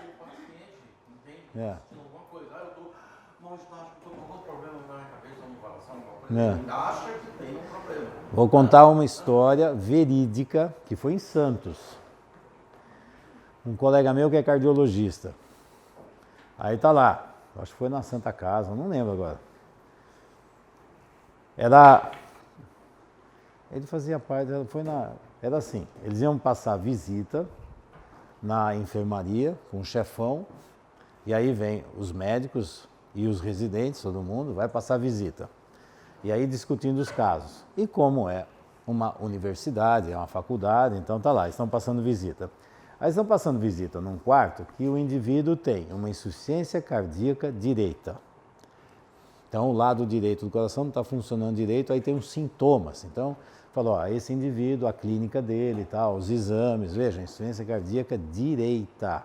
Acha que tem um problema. Vou contar uma história verídica que foi em Santos. Um colega meu que é cardiologista. Aí tá lá, acho que foi na Santa Casa, não lembro agora. Ele fazia parte, era assim, eles iam passar visita na enfermaria com o chefão, e aí vem os médicos e os residentes, todo mundo, vai passar visita. E aí discutindo os casos. E como é uma universidade, é uma faculdade, então tá lá, estão passando visita. Aí estão passando visita num quarto que o indivíduo tem uma insuficiência cardíaca direita. Então o lado direito do coração não está funcionando direito, aí tem uns sintomas. Então, falou, esse indivíduo, a clínica dele e tal, os exames, veja, insuficiência cardíaca direita.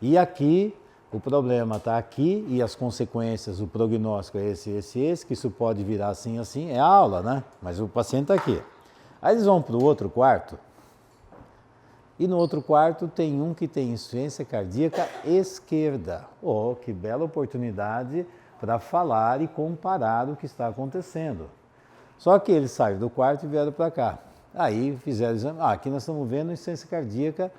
E aqui, o problema está aqui e as consequências, o prognóstico é esse, que isso pode virar assim, é aula, né? Mas o paciente está aqui. Aí eles vão para o outro quarto e no outro quarto tem um que tem insuficiência cardíaca esquerda. Oh, que bela oportunidade para falar e comparar o que está acontecendo. Só que eles saíram do quarto e vieram para cá. Aí fizeram o exame, aqui nós estamos vendo insuficiência cardíaca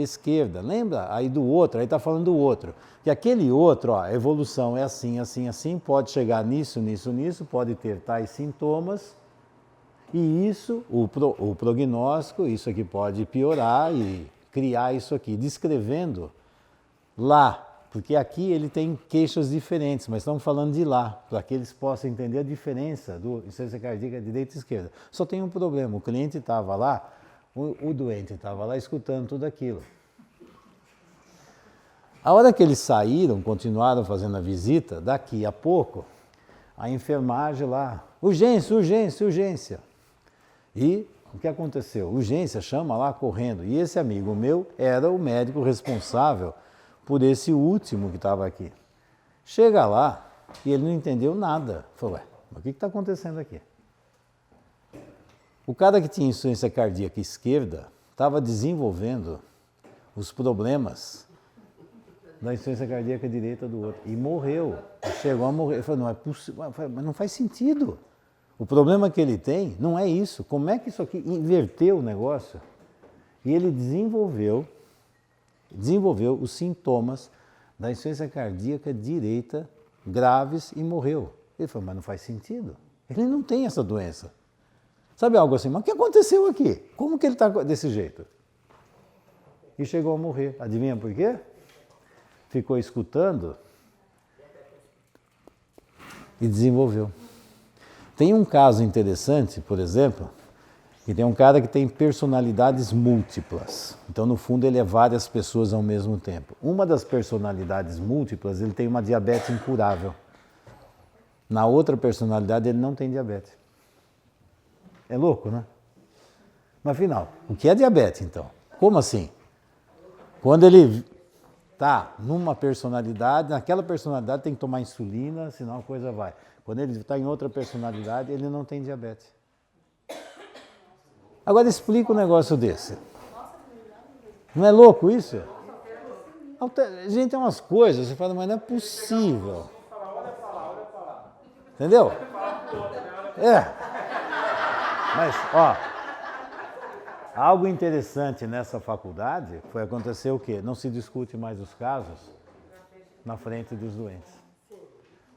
esquerda. Lembra? Aí do outro, aí está falando do outro. Que aquele outro, ó, a evolução é assim, assim, assim, pode chegar nisso, nisso, nisso, pode ter tais sintomas. E isso, o prognóstico, isso aqui pode piorar e criar isso aqui, descrevendo lá. Porque aqui ele tem queixas diferentes, mas estamos falando de lá, para que eles possam entender a diferença do insuficiência cardíaca direita e esquerda. Só tem um problema, o cliente estava lá, o doente estava lá escutando tudo aquilo. A hora que eles saíram, continuaram fazendo a visita, daqui a pouco, a enfermagem lá, urgência, urgência, urgência. E o que aconteceu? Urgência, chama lá correndo. E esse amigo meu era o médico responsável por esse último que estava aqui. Chega lá e ele não entendeu nada. Falou, ué, mas o que está acontecendo aqui? O cara que tinha insuficiência cardíaca esquerda estava desenvolvendo os problemas da insuficiência cardíaca direita do outro. E morreu. Chegou a morrer. Ele falou, não é possível, mas não faz sentido. O problema que ele tem não é isso. Como é que isso aqui inverteu o negócio? E ele desenvolveu os sintomas da insuficiência cardíaca direita graves e morreu. Ele falou, mas não faz sentido. Ele não tem essa doença. Sabe algo assim? Mas o que aconteceu aqui? Como que ele está desse jeito? E chegou a morrer. Adivinha por quê? Ficou escutando e desenvolveu. Tem um caso interessante, por exemplo, que tem um cara que tem personalidades múltiplas. Então, no fundo, ele é várias pessoas ao mesmo tempo. Uma das personalidades múltiplas, ele tem uma diabetes incurável. Na outra personalidade, ele não tem diabetes. É louco, né? Mas, afinal, o que é diabetes, então? Como assim? Quando ele está numa personalidade, naquela personalidade tem que tomar insulina, senão a coisa vai. Quando ele está em outra personalidade, ele não tem diabetes. Agora explica um negócio desse. Não é louco isso? Gente, é umas coisas, você fala, mas não é possível. Entendeu? É. Mas, ó, algo interessante nessa faculdade foi acontecer o quê? Não se discute mais os casos na frente dos doentes.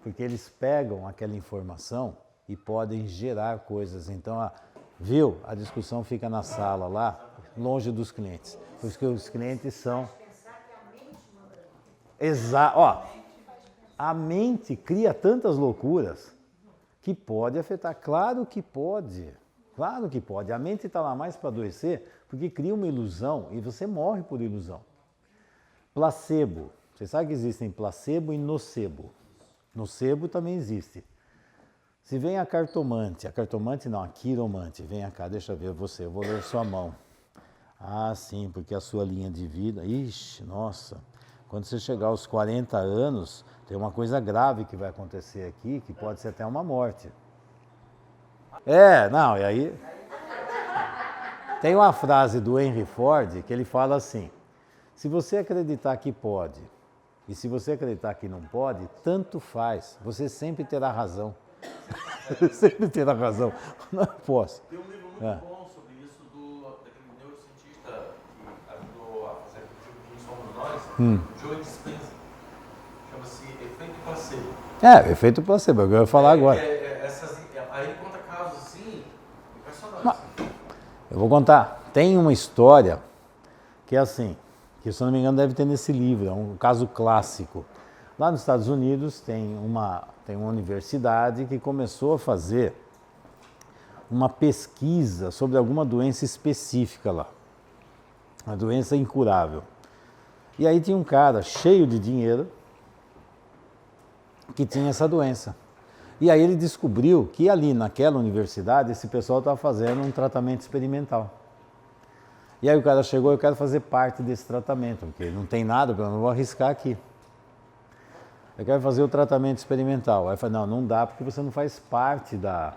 Porque eles pegam aquela informação e podem gerar coisas. Então, viu? A discussão fica na sala lá, longe dos clientes. Por isso que os clientes são... Ó, a mente cria tantas loucuras que pode afetar. Claro que pode. Claro que pode. A mente está lá mais para adoecer porque cria uma ilusão e você morre por ilusão. Placebo. Você sabe que existem placebo e nocebo. Nocebo também existe. Se vem a cartomante não, a quiromante, vem cá, deixa eu ver você, eu vou ler sua mão. Ah, sim, porque a sua linha de vida, ixi, nossa, quando você chegar aos 40 anos, tem uma coisa grave que vai acontecer aqui, que pode ser até uma morte. Não, e aí... Tem uma frase do Henry Ford que ele fala assim, se você acreditar que pode, e se você acreditar que não pode, tanto faz, você sempre terá razão. Sempre terá razão. Não posso. Tem um livro muito bom sobre isso daquele neurocientista que ajudou a fazer aquele filme Somos Nós, Joe Dispenza. Chama-se Efeito Placebo. Efeito placebo, eu ia falar agora. Aí ele conta casos assim, impressionantes. Eu vou contar. Tem uma história que é assim, que se eu não me engano deve ter nesse livro, é um caso clássico. Lá nos Estados Unidos tem uma universidade que começou a fazer uma pesquisa sobre alguma doença específica lá, uma doença incurável. E aí tinha um cara cheio de dinheiro que tinha essa doença. E aí ele descobriu que ali naquela universidade esse pessoal estava fazendo um tratamento experimental. E aí o cara chegou, eu quero fazer parte desse tratamento, porque não tem nada, eu não vou arriscar aqui. Eu quero fazer o tratamento experimental. Aí eu falei, não dá porque você não faz parte da...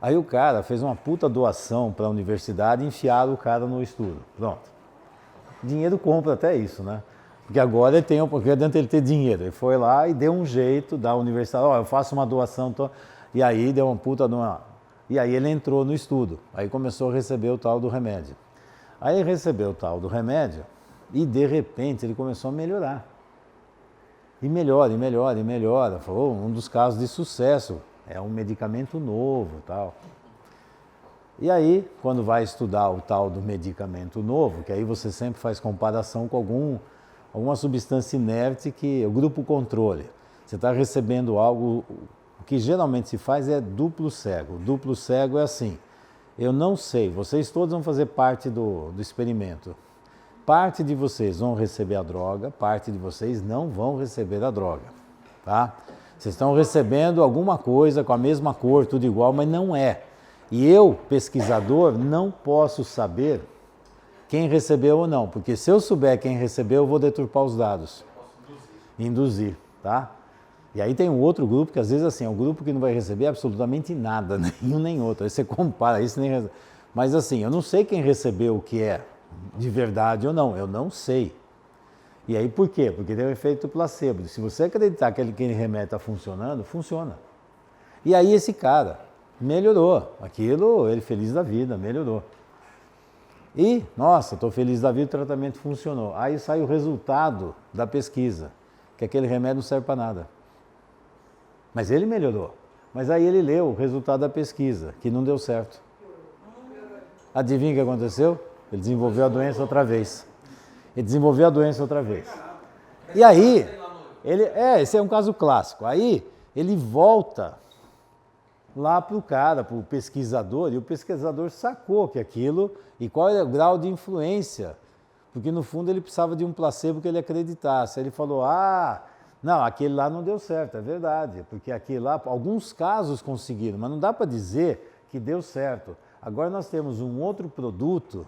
Aí o cara fez uma puta doação para a universidade e enfiaram o cara no estudo. Pronto. Dinheiro compra até isso, né? Porque agora ele tem, porque adianta ele ter dinheiro. Ele foi lá e deu um jeito da universidade, eu faço uma doação, e aí deu uma puta... E aí ele entrou no estudo. Aí começou a receber o tal do remédio. Aí recebeu o tal do remédio E de repente ele começou a melhorar. E melhora, e melhora, e melhora. Falou, um dos casos de sucesso, é um medicamento novo e tal. E aí, quando vai estudar o tal do medicamento novo, que aí você sempre faz comparação com alguma substância inerte que o grupo controle. Você está recebendo algo, o que geralmente se faz é duplo cego. O duplo cego é assim, eu não sei, vocês todos vão fazer parte do experimento. Parte de vocês vão receber a droga, parte de vocês não vão receber a droga, tá? Vocês estão recebendo alguma coisa com a mesma cor, tudo igual, mas não é. E eu, pesquisador, não posso saber quem recebeu ou não, porque se eu souber quem recebeu, eu vou deturpar os dados. Induzir, tá? E aí tem um outro grupo que às vezes assim, é um grupo que não vai receber absolutamente nada, nenhum nem outro. Aí você compara isso, nem recebe. Mas assim, eu não sei quem recebeu o que é de verdade ou não, eu não sei. E aí por quê? Porque tem o efeito placebo. Se você acreditar que aquele remédio está funcionando, funciona. E aí esse cara melhorou. Aquilo, ele feliz da vida, melhorou. E, nossa, estou feliz da vida, o tratamento funcionou. Aí sai o resultado da pesquisa, que aquele remédio não serve para nada. Mas ele melhorou. Mas aí ele leu o resultado da pesquisa, que não deu certo. Adivinha o que aconteceu? Ele desenvolveu a doença outra vez. E aí, esse é um caso clássico. Aí ele volta lá para o cara, para o pesquisador, e o pesquisador sacou que aquilo, e qual é o grau de influência, porque no fundo ele precisava de um placebo que ele acreditasse. Ele falou, não, aquele lá não deu certo, é verdade, porque aquele lá, alguns casos conseguiram, mas não dá para dizer que deu certo. Agora nós temos um outro produto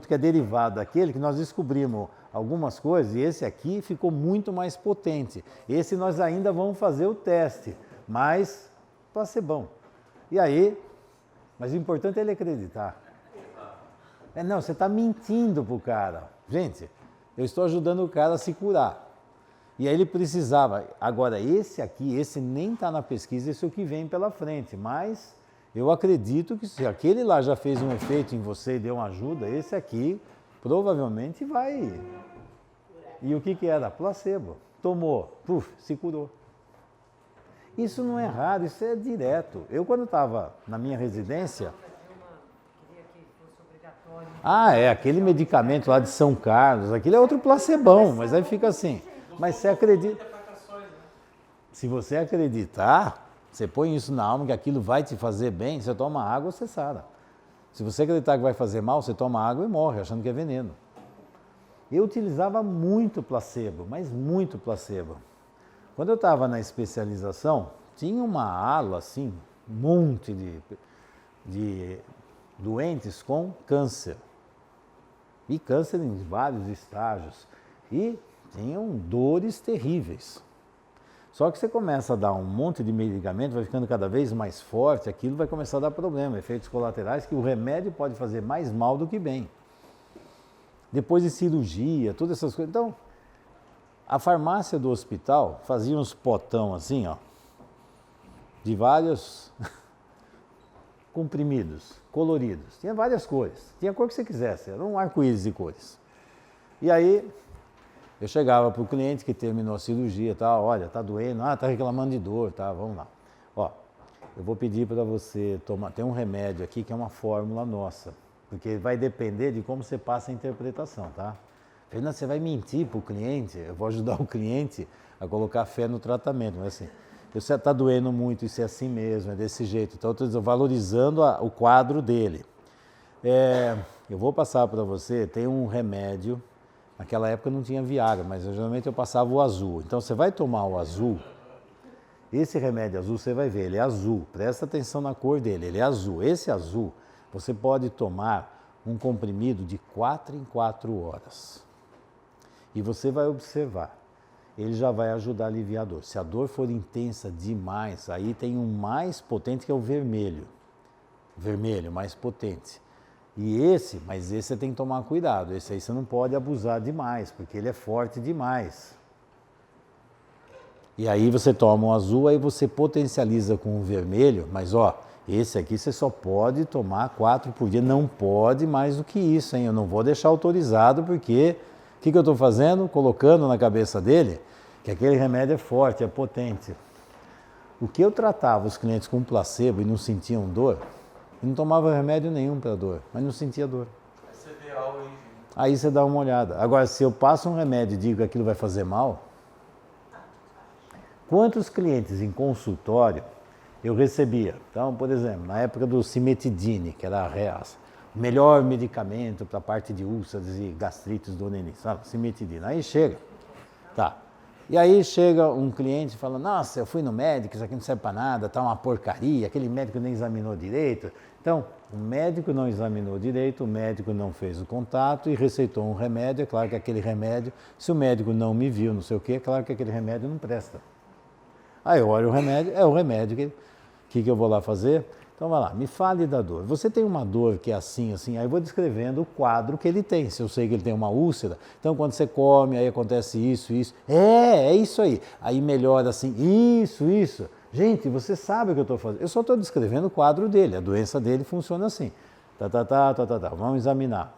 que é derivado daquele que nós descobrimos algumas coisas, e esse aqui ficou muito mais potente. Esse nós ainda vamos fazer o teste, mas placebão. E aí, mas o importante é ele acreditar. Não, você está mentindo para o cara. Gente, eu estou ajudando o cara a se curar. E aí ele precisava. Agora, esse nem está na pesquisa, esse é o que vem pela frente, mas eu acredito que se aquele lá já fez um efeito em você e deu uma ajuda, esse aqui provavelmente vai. E o que era? Placebo. Tomou, se curou. Isso não é raro, isso é direto. Eu, quando estava na minha residência... aquele medicamento lá de São Carlos, aquele é outro placebão, mas aí fica assim. Mas você acredita... Se você acreditar, você põe isso na alma que aquilo vai te fazer bem, você toma água, você sara. Se você acreditar que vai fazer mal, você toma água e morre, achando que é veneno. Eu utilizava muito placebo, mas muito placebo. Quando eu estava na especialização, tinha uma ala, assim, um monte de doentes com câncer. E câncer em vários estágios. E tinham dores terríveis. Só que você começa a dar um monte de medicamento, vai ficando cada vez mais forte, aquilo vai começar a dar problema, efeitos colaterais, que o remédio pode fazer mais mal do que bem. Depois de cirurgia, todas essas coisas. Então, a farmácia do hospital fazia uns potão assim, ó, de vários comprimidos, coloridos. Tinha várias cores, tinha a cor que você quisesse, era um arco-íris de cores. E aí, eu chegava para o cliente que terminou a cirurgia, olha, tá doendo, tá reclamando de dor, vamos lá. Ó, eu vou pedir para você tomar, tem um remédio aqui que é uma fórmula nossa, porque vai depender de como você passa a interpretação, tá? Fernando, você vai mentir para o cliente, eu vou ajudar o cliente a colocar fé no tratamento, mas assim, você está doendo muito, isso é assim mesmo, é desse jeito, então eu estou valorizando o quadro dele. Eu vou passar para você, tem um remédio. Naquela época não tinha Viagra, mas geralmente eu passava o azul. Então você vai tomar o azul, esse remédio azul você vai ver, ele é azul, presta atenção na cor dele, ele é azul. Esse azul, você pode tomar um comprimido de 4 em 4 horas. E você vai observar, ele já vai ajudar a aliviar a dor. Se a dor for intensa demais, aí tem um mais potente que é o vermelho. Vermelho, mais potente. Mas esse você tem que tomar cuidado, esse aí você não pode abusar demais, porque ele é forte demais. E aí você toma o azul, aí você potencializa com o vermelho, mas esse aqui você só pode tomar 4 por dia, não pode mais do que isso, hein? Eu não vou deixar autorizado porque o que eu estou fazendo? Colocando na cabeça dele que aquele remédio é forte, é potente. O que eu tratava os clientes com placebo e não sentiam dor, eu não tomava remédio nenhum para dor, mas não sentia dor. Aí você vê algo aí. Aí você dá uma olhada. Agora, se eu passo um remédio e digo que aquilo vai fazer mal, quantos clientes em consultório eu recebia? Então, por exemplo, na época do cimetidine, que era o melhor medicamento para a parte de úlceras e gastrites do neném, sabe? Cimetidine. Aí chega, tá. E aí chega um cliente e fala, nossa, eu fui no médico, isso aqui não serve para nada, tá uma porcaria, aquele médico nem examinou direito. Então, o médico não examinou direito, o médico não fez o contato e receitou um remédio. É claro que aquele remédio, se o médico não me viu, não sei o quê, é claro que aquele remédio não presta. Aí eu olho o remédio, é o remédio, que eu vou lá fazer? Então vai lá, me fale da dor. Você tem uma dor que é assim, assim, aí eu vou descrevendo o quadro que ele tem. Se eu sei que ele tem uma úlcera, então quando você come, aí acontece isso, isso. É isso aí. Aí melhora assim, isso. Gente, você sabe o que eu estou fazendo. Eu só estou descrevendo o quadro dele, a doença dele funciona assim. Vamos examinar.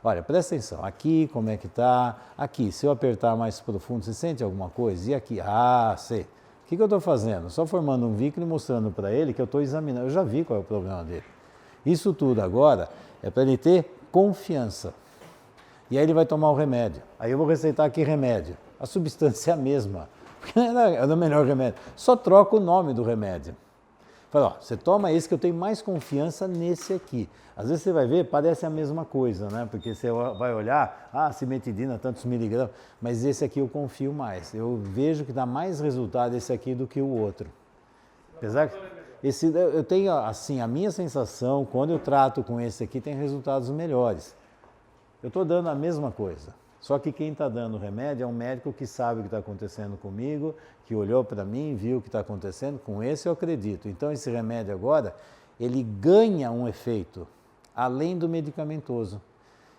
Olha, presta atenção, aqui como é que está, aqui, se eu apertar mais profundo, você sente alguma coisa? E aqui? Ah, sei. O que eu estou fazendo? Só formando um vínculo e mostrando para ele que eu estou examinando. Eu já vi qual é o problema dele. Isso tudo agora é para ele ter confiança. E aí ele vai tomar o remédio. Aí eu vou receitar aqui remédio. A substância é a mesma. Porque é o melhor remédio. Só troca o nome do remédio. Fala, ó, você toma esse que eu tenho mais confiança nesse aqui. Às vezes você vai ver, parece a mesma coisa, né? Porque você vai olhar, cimetidina, tantos miligramas, mas esse aqui eu confio mais. Eu vejo que dá mais resultado esse aqui do que o outro. Apesar que eu tenho, assim, a minha sensação, quando eu trato com esse aqui, tem resultados melhores. Eu estou dando a mesma coisa. Só que quem está dando o remédio é um médico que sabe o que está acontecendo comigo, que olhou para mim, viu o que está acontecendo, com esse eu acredito. Então esse remédio agora, ele ganha um efeito, além do medicamentoso.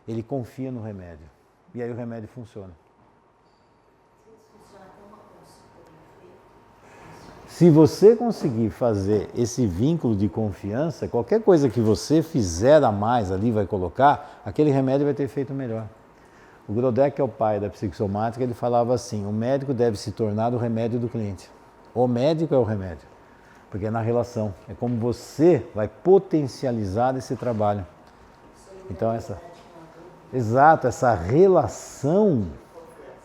Ele confia no remédio. E aí o remédio funciona. Se você conseguir fazer esse vínculo de confiança, qualquer coisa que você fizer a mais ali, vai colocar, aquele remédio vai ter efeito melhor. O Grodeck, que é o pai da psicossomática, ele falava assim, o médico deve se tornar o remédio do cliente. O médico é o remédio, porque é na relação. É como você vai potencializar esse trabalho. Então essa relação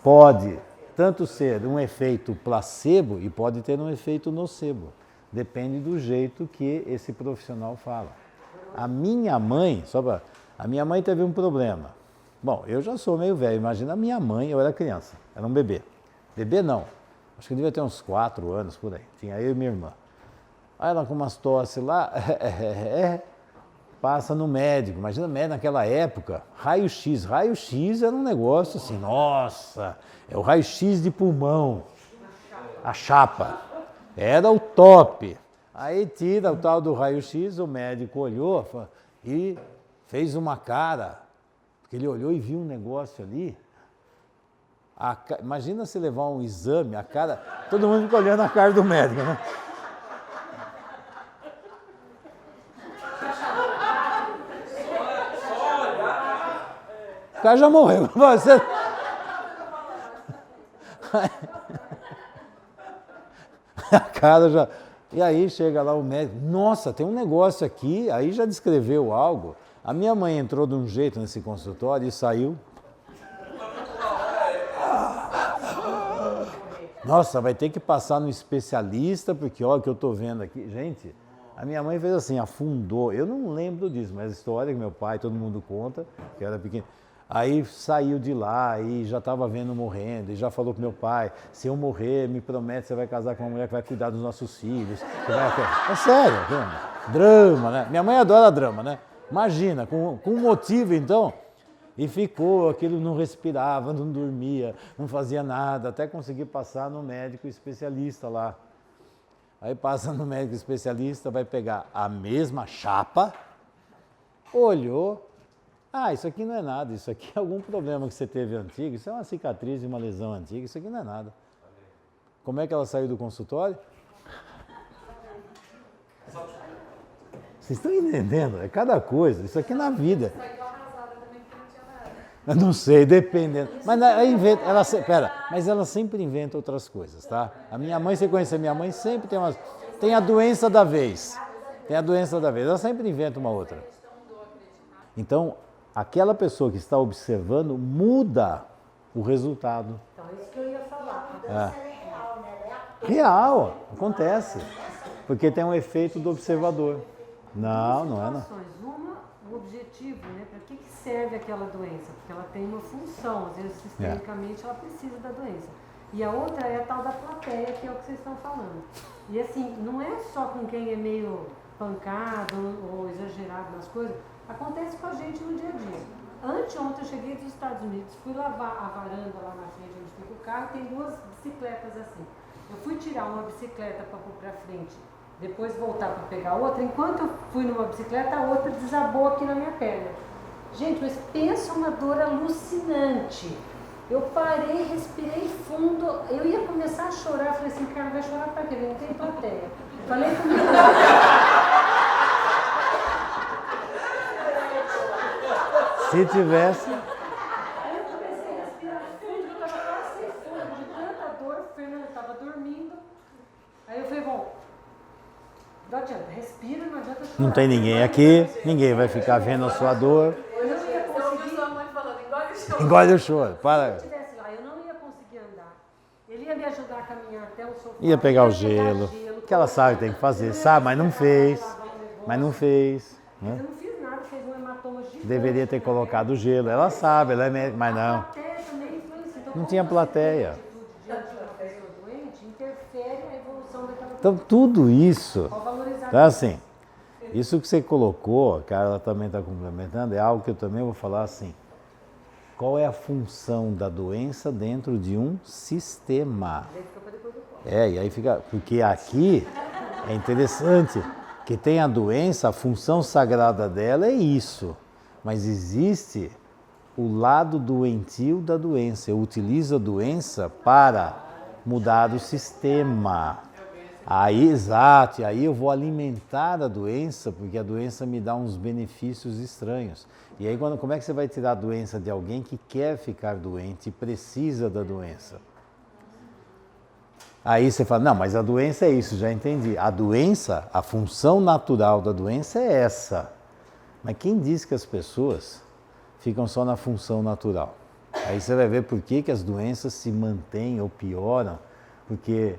pode tanto ser um efeito placebo e pode ter um efeito nocebo. Depende do jeito que esse profissional fala. A minha mãe teve um problema. Bom, eu já sou meio velho, imagina a minha mãe, eu era criança, era um bebê. Bebê não, acho que eu devia ter uns 4 anos por aí, tinha eu e minha irmã. Aí ela com umas tosse lá, passa no médico, imagina médico naquela época, raio-x era um negócio assim, nossa, é o raio-x de pulmão, a chapa, era o top. Aí tira o tal do raio-x, o médico olhou e fez uma cara, porque ele olhou e viu um negócio ali. Imagina se levar um exame, a cara. Todo mundo fica olhando a cara do médico, né? O cara já morreu. Você... A cara já. E aí chega lá o médico, nossa, tem um negócio aqui, aí já descreveu algo. A minha mãe entrou de um jeito nesse consultório e saiu. Nossa, vai ter que passar no especialista, porque olha o que eu estou vendo aqui. Gente, a minha mãe fez assim, afundou. Eu não lembro disso, mas a história que meu pai, todo mundo conta, que eu era pequeno. Aí saiu de lá e já estava vendo morrendo, e já falou pro meu pai, se eu morrer, me promete que você vai casar com uma mulher que vai cuidar dos nossos filhos. É sério, drama, né? Minha mãe adora drama, né? Imagina, com um motivo então, e ficou, aquilo não respirava, não dormia, não fazia nada, até conseguir passar no médico especialista lá. Aí passa no médico especialista, vai pegar a mesma chapa, olhou, isso aqui não é nada, isso aqui é algum problema que você teve antigo, isso é uma cicatriz de uma lesão antiga, isso aqui não é nada. Como é que ela saiu do consultório? Vocês estão entendendo? É cada coisa. Isso aqui na vida. Eu não sei, dependendo. Mas ela sempre inventa outras coisas, tá? A minha mãe, você conhece a minha mãe, sempre tem a doença da vez. Tem a doença da vez. Ela sempre inventa uma outra. Então, aquela pessoa que está observando muda o resultado. Então, é isso que eu ia falar. A dança é real, né? Ela é ator. Real, acontece. Porque tem um efeito do observador. Não é não. Uma, o objetivo, né? Para que serve aquela doença? Porque ela tem uma função, às vezes sistemicamente ela precisa da doença. E a outra é a tal da plateia, que é o que vocês estão falando. E assim, não é só com quem é meio pancado ou exagerado nas coisas, acontece com a gente no dia a dia. Anteontem eu cheguei dos Estados Unidos, fui lavar a varanda lá na frente onde fica o carro, tem 2 bicicletas assim. Eu fui tirar uma bicicleta para pôr para frente, depois voltar para pegar outra. Enquanto eu fui numa bicicleta, a outra desabou aqui na minha perna. Gente, mas pensa uma dor alucinante. Eu parei, respirei fundo, eu ia começar a chorar, falei assim, cara, vai chorar para quê? Não tem plateia. Falei comigo. Se tivesse... Aí eu comecei a respirar fundo, eu estava quase sem fundo, de tanta dor, o Fernando estava dormindo. Aí eu falei, bom, não adianta, respira, não adianta chorar. Não tem ninguém aqui, ninguém vai ficar vendo a sua dor. Eu não ia Você ouviu conseguir. sua mãe falando, engole o choro. Engole o choro, para. Se eu estivesse lá, eu não ia conseguir andar. Ele ia me ajudar a caminhar até o sofá. Ia pegar o ia gelo, que ela sabe que tem que fazer, sabe, mas não fez. Mas não fez. Mas Né? eu não fiz nada, fez um hematoma gigante. Deveria ter colocado o gelo. Ela sabe, ela é médica, mas não. A plateia também influencia. Então, Não tinha plateia. diante de uma pessoa doente, interfere a evolução daquela pessoa. Então tudo isso, Ao valorizar tá assim, isso que você colocou, a Carla também está complementando, é algo que eu também vou falar assim. Qual é a função da doença dentro de um sistema? E aí fica, porque aqui é interessante que tem a doença, a função sagrada dela é isso, mas existe o lado doentio da doença. Eu utilizo a doença para mudar o sistema. Aí, exato, aí eu vou alimentar a doença, porque a doença me dá uns benefícios estranhos. E aí, como é que você vai tirar a doença de alguém que quer ficar doente e precisa da doença? Aí você fala, não, mas a doença é isso, já entendi. A doença, a função natural da doença é essa. Mas quem diz que as pessoas ficam só na função natural? Aí você vai ver por que as doenças se mantêm ou pioram, porque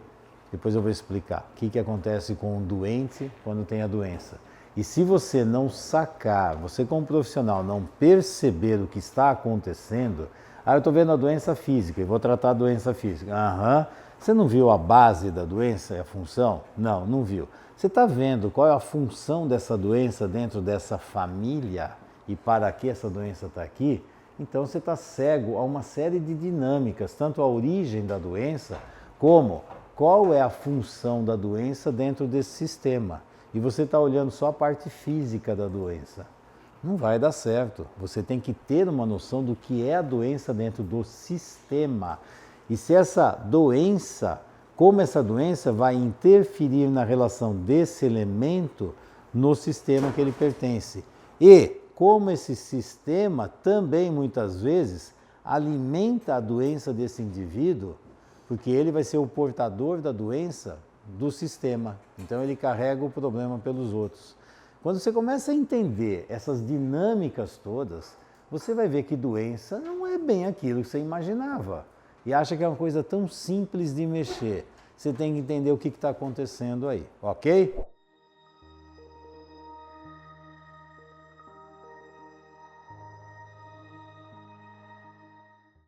depois eu vou explicar o que acontece com o doente quando tem a doença. E se você não sacar, você como profissional não perceber o que está acontecendo, eu estou vendo a doença física e vou tratar a doença física. Você não viu a base da doença e a função? Não viu. Você está vendo qual é a função dessa doença dentro dessa família e para que essa doença está aqui? Então você está cego a uma série de dinâmicas, tanto a origem da doença, como qual é a função da doença dentro desse sistema. E você está olhando só a parte física da doença. Não vai dar certo. Você tem que ter uma noção do que é a doença dentro do sistema. E se essa doença, como essa doença vai interferir na relação desse elemento no sistema que ele pertence. E como esse sistema também muitas vezes alimenta a doença desse indivíduo, porque ele vai ser o portador da doença do sistema. Então ele carrega o problema pelos outros. Quando você começa a entender essas dinâmicas todas, você vai ver que doença não é bem aquilo que você imaginava. E acha que é uma coisa tão simples de mexer. Você tem que entender o que está acontecendo aí, ok?